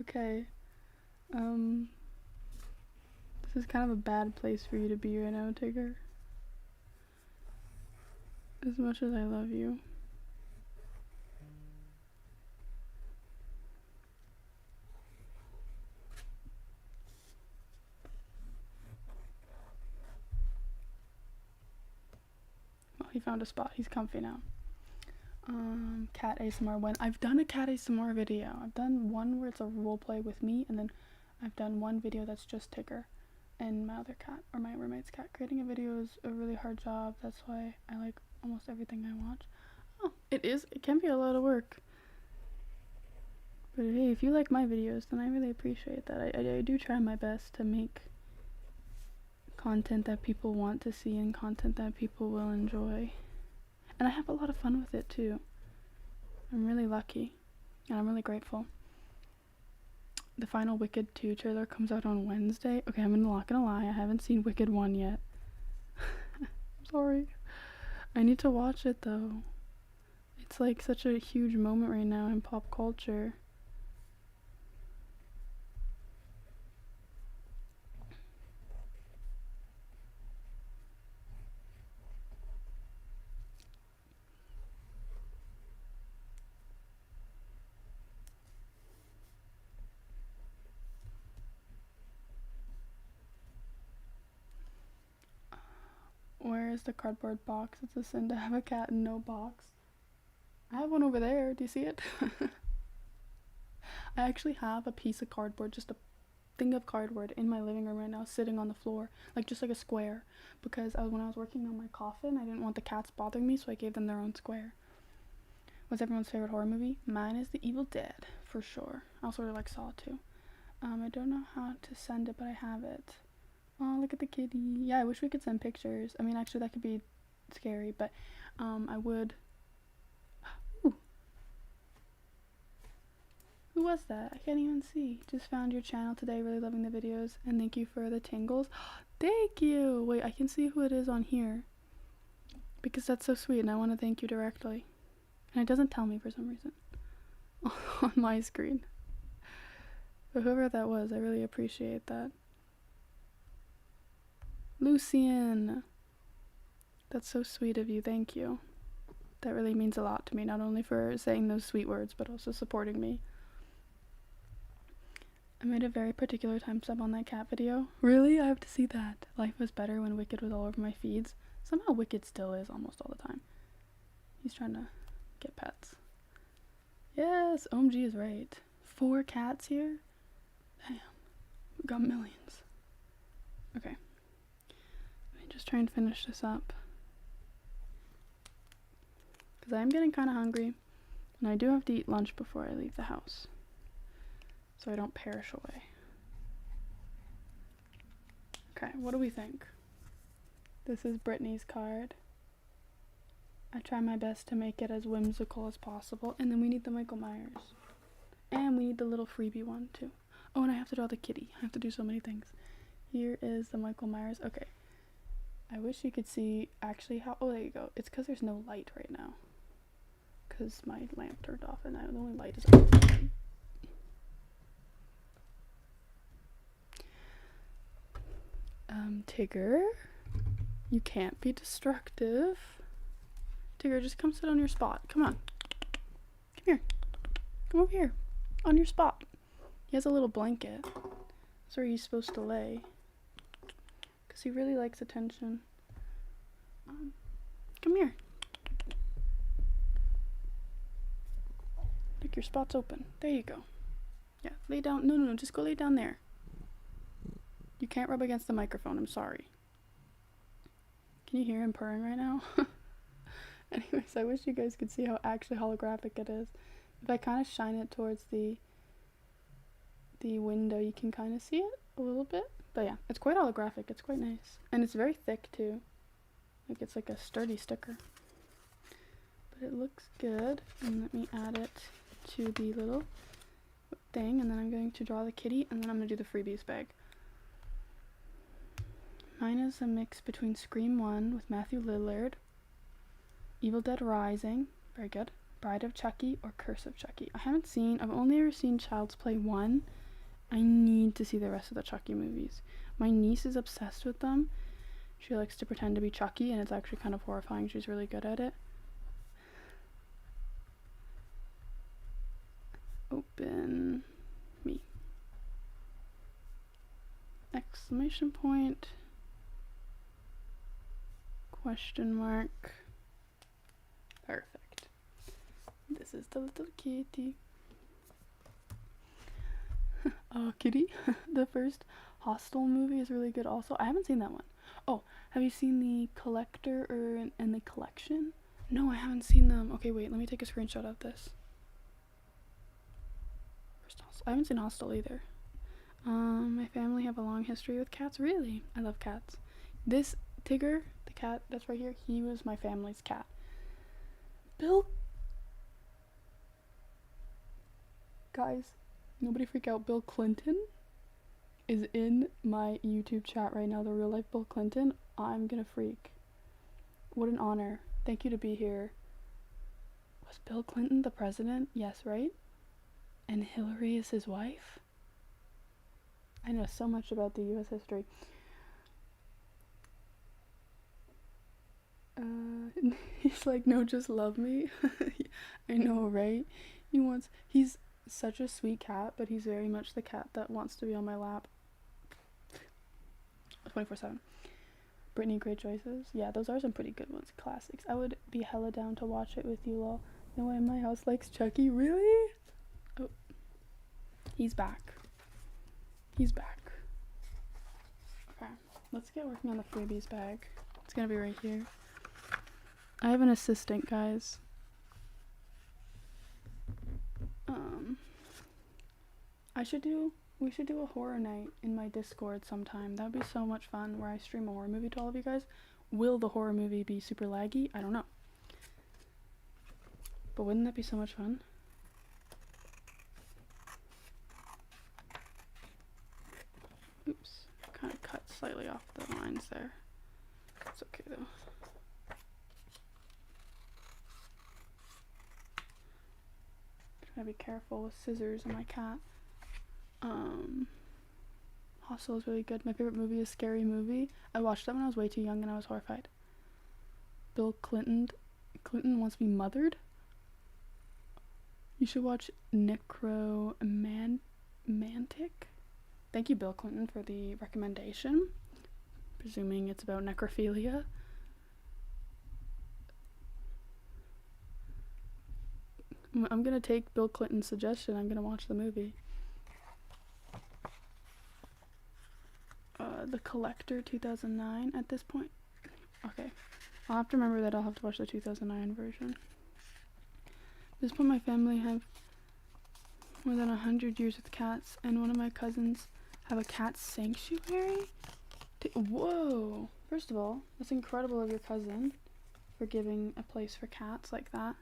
Okay. This is kind of a bad place for you to be right now, Tigger. As much as I love you. Well, he found a spot. He's comfy now. Cat ASMR when I've done a cat ASMR video. I've done one where it's a role play with me, and then I've done one video that's just Tigger and my other cat, or my roommate's cat. Creating a video is a really hard job. That's why I like almost everything I watch. Oh, it can be a lot of work. But hey, if you like my videos, then I really appreciate that. I do try my best to make content that people want to see and content that people will enjoy. And I have a lot of fun with it too. I'm really lucky, and I'm really grateful. The final Wicked 2 trailer comes out on Wednesday. Okay, I'm not gonna lie, I haven't seen Wicked 1 yet. I'm sorry. I need to watch it though. It's like such a huge moment right now in pop culture. Where is the cardboard box? It's a sin to have a cat and no box. I have one over there. Do you see it? I actually have a piece of cardboard, just a thing of cardboard in my living room right now, sitting on the floor, like just like a square, because when I was working on my coffin, I didn't want the cats bothering me, so I gave them their own square. What's everyone's favorite horror movie? Mine is The Evil Dead, for sure. I also really like Saw too. I don't know how to send it, but I have it. Oh, look at the kitty. Yeah, I wish we could send pictures. I mean, actually, that could be scary, but I would. Ooh. Who was that? I can't even see. Just found your channel today. Really loving the videos. And thank you for the tingles. Thank you. Wait, I can see who it is on here. Because that's so sweet and I want to thank you directly. And it doesn't tell me for some reason. On my screen. But whoever that was, I really appreciate that. Lucian. That's so sweet of you. Thank you. That really means a lot to me. Not only for saying those sweet words, but also supporting me. I made a very particular time sub on that cat video. Really? I have to see that. Life was better when Wicked was all over my feeds. Somehow Wicked still is almost all the time. He's trying to get pets. Yes, OMG is right. 4 cats here? Damn. We got millions. Okay. Let me just try and finish this up. Because I am getting kind of hungry. And I do have to eat lunch before I leave the house. So I don't perish away. Okay, what do we think? This is Brittany's card. I try my best to make it as whimsical as possible. And then we need the Michael Myers. And we need the little freebie one too. Oh, and I have to draw the kitty. I have to do so many things. Here is the Michael Myers. Okay. I wish you could see actually how... Oh, there you go. It's because there's no light right now. Because my lamp turned off and the only light is on. Tigger, you can't be destructive. Tigger, just come sit on your spot. Come on. Come here. Come over here. On your spot. He has a little blanket. That's where he's supposed to lay. Because he really likes attention. Come here. Look, your spot's open. There you go. Yeah, lay down. No, just go lay down there. You can't rub against the microphone, I'm sorry. Can you hear him purring right now? Anyways, I wish you guys could see how actually holographic it is. If I kind of shine it towards the window, you can kind of see it a little bit. But yeah, it's quite holographic. It's quite nice. And it's very thick too. Like it's like a sturdy sticker. But it looks good. And let me add it to the little thing. And then I'm going to draw the kitty. And then I'm going to do the freebies bag. Mine is a mix between Scream 1 with Matthew Lillard, Evil Dead Rising, very good, Bride of Chucky, or Curse of Chucky. I've only ever seen Child's Play 1. I need to see the rest of the Chucky movies. My niece is obsessed with them. She likes to pretend to be Chucky, and it's actually kind of horrifying. She's really good at it. Open me. Exclamation point. Question mark. Perfect. This is the little kitty. Oh, kitty. The first Hostel movie is really good also. I haven't seen that one. Oh, have you seen the Collector and the Collection? No, I haven't seen them. Okay, wait, let me take a screenshot of this. First Hostel. I haven't seen Hostel either. My family have a long history with cats. Really? I love cats. This Tigger, the cat that's right here, he was my family's cat. Bill... Guys, nobody freak out. Bill Clinton is in my YouTube chat right now. The real life Bill Clinton. I'm gonna freak. What an honor. Thank you to be here. Was Bill Clinton the president? Yes, right? And Hillary is his wife? I know so much about the US history. He's like, no, just love me. I know, right? He's such a sweet cat, but he's very much the cat that wants to be on my lap 24/7. Brittany, great choices. Yeah, those are some pretty good ones. Classics. I would be hella down to watch it with you, lol. No way my house likes Chucky. Really? Oh. He's back. He's back. Okay, let's get working on the freebies bag. It's gonna be right here. I have an assistant, guys. We should do a horror night in my Discord sometime. That would be so much fun, where I stream a horror movie to all of you guys. Will the horror movie be super laggy? I don't know. But wouldn't that be so much fun? off the lines there. It's okay though. Gotta be careful with scissors and my cat. Hostel is really good. My favorite movie is Scary Movie. I watched that when I was way too young and I was horrified. Bill Clinton wants to be mothered. You should watch Necromantic. Thank you, Bill Clinton, for the recommendation. Presuming it's about necrophilia. I'm gonna take Bill Clinton's suggestion. I'm gonna watch the movie. The Collector 2009 at this point. Okay. I'll have to remember that I'll have to watch the 2009 version. At this point, my family have more than 100 years with cats, and one of my cousins have a cat sanctuary. Whoa! First of all, that's incredible of your cousin for giving a place for cats like that.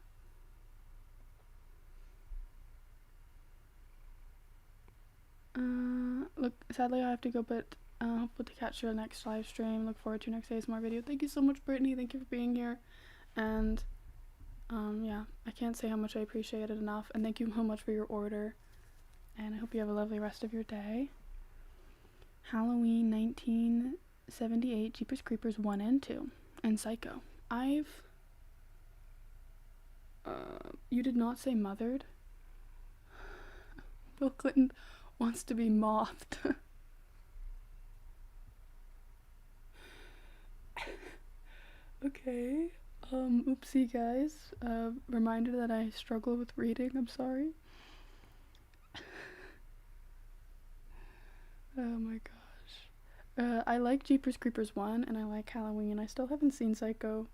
Look, sadly I have to go, but hopefully to catch your next live stream. Look forward to your next ASMR video. Thank you so much, Brittany. Thank you for being here. And yeah, I can't say how much I appreciate it enough. And thank you so much for your order. And I hope you have a lovely rest of your day. Halloween 1978, Jeepers Creepers 1 and 2, and Psycho. You did not say mothered. Bill Clinton wants to be mothed. Okay. Oopsie guys. Reminder that I struggle with reading. I'm sorry. Oh my gosh. I like Jeepers Creepers 1 and I like Halloween. I still haven't seen Psycho,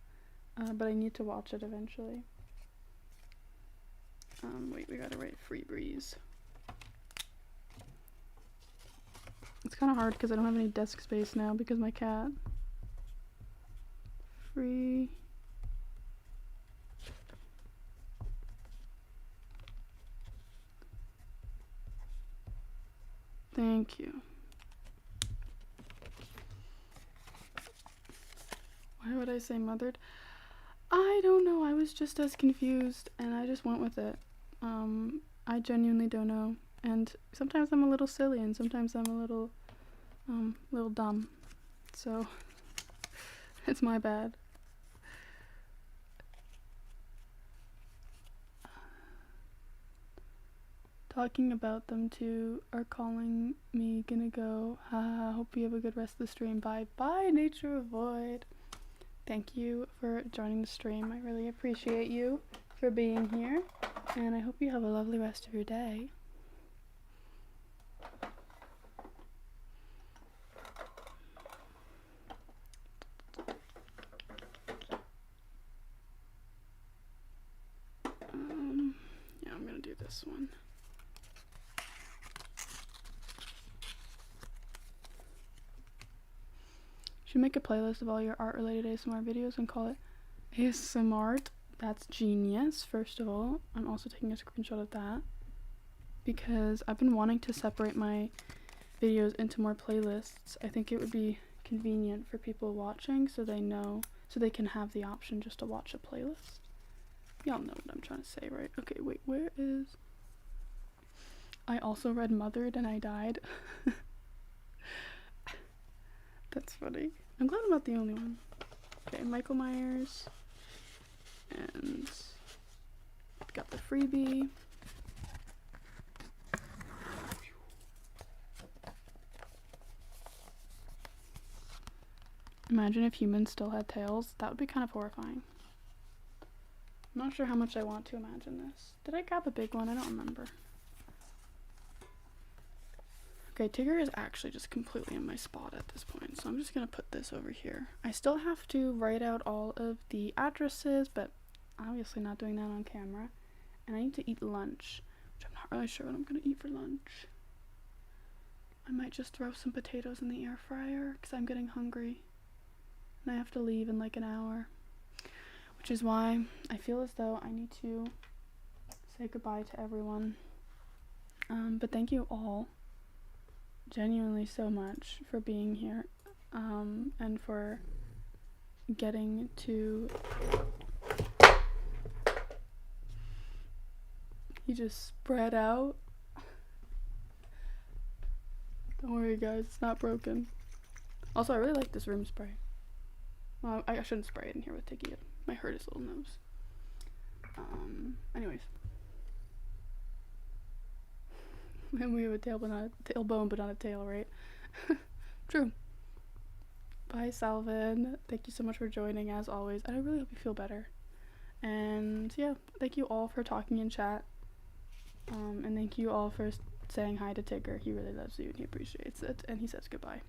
but I need to watch it eventually. Wait, we gotta write Free Breeze. It's kind of hard because I don't have any desk space now because my cat. Free. Thank you. Why would I say mothered? I don't know. I was just as confused and I just went with it. I genuinely don't know. And sometimes I'm a little silly and sometimes I'm a little dumb. So it's my bad. Talking about them too are calling me. Gonna go. Haha. Hope you have a good rest of the stream. Bye bye, Nature Void. Thank you for joining the stream. I really appreciate you for being here, and I hope you have a lovely rest of your day. Yeah, I'm gonna do this one. Should make a playlist of all your art-related ASMR videos and call it ASMR. That's genius, first of all. I'm also taking a screenshot of that because I've been wanting to separate my videos into more playlists. I think it would be convenient for people watching so they know, so they can have the option just to watch a playlist. Y'all know what I'm trying to say, right? Okay, wait, where is... I also read Mothered and I died. That's funny. I'm glad I'm not the only one. Okay, Michael Myers. And got the freebie. Imagine if humans still had tails. That would be kind of horrifying. I'm not sure how much I want to imagine this. Did I grab a big one? I don't remember. Okay, Tigger is actually just completely in my spot at this point, so I'm just gonna put this over here. I still have to write out all of the addresses, but obviously not doing that on camera. And I need to eat lunch, which I'm not really sure what I'm gonna eat for lunch. I might just throw some potatoes in the air fryer because I'm getting hungry. And I have to leave in like an hour. Which is why I feel as though I need to say goodbye to everyone. But thank you all genuinely so much for being here. and for getting to. He just spread out. Don't worry, guys, it's not broken. Also, I really like this room spray. Well, I shouldn't spray it in here with Tiki. It might hurt his little nose. Anyways. And we have a tailbone, but not a tail, right? True. Bye, Salvin. Thank you so much for joining, as always. And I really hope you feel better. And yeah, thank you all for talking in chat. And thank you all for saying hi to Tigger. He really loves you and he appreciates it. And he says goodbye.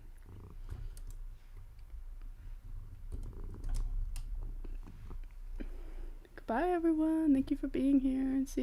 Goodbye, everyone. Thank you for being here, and see you.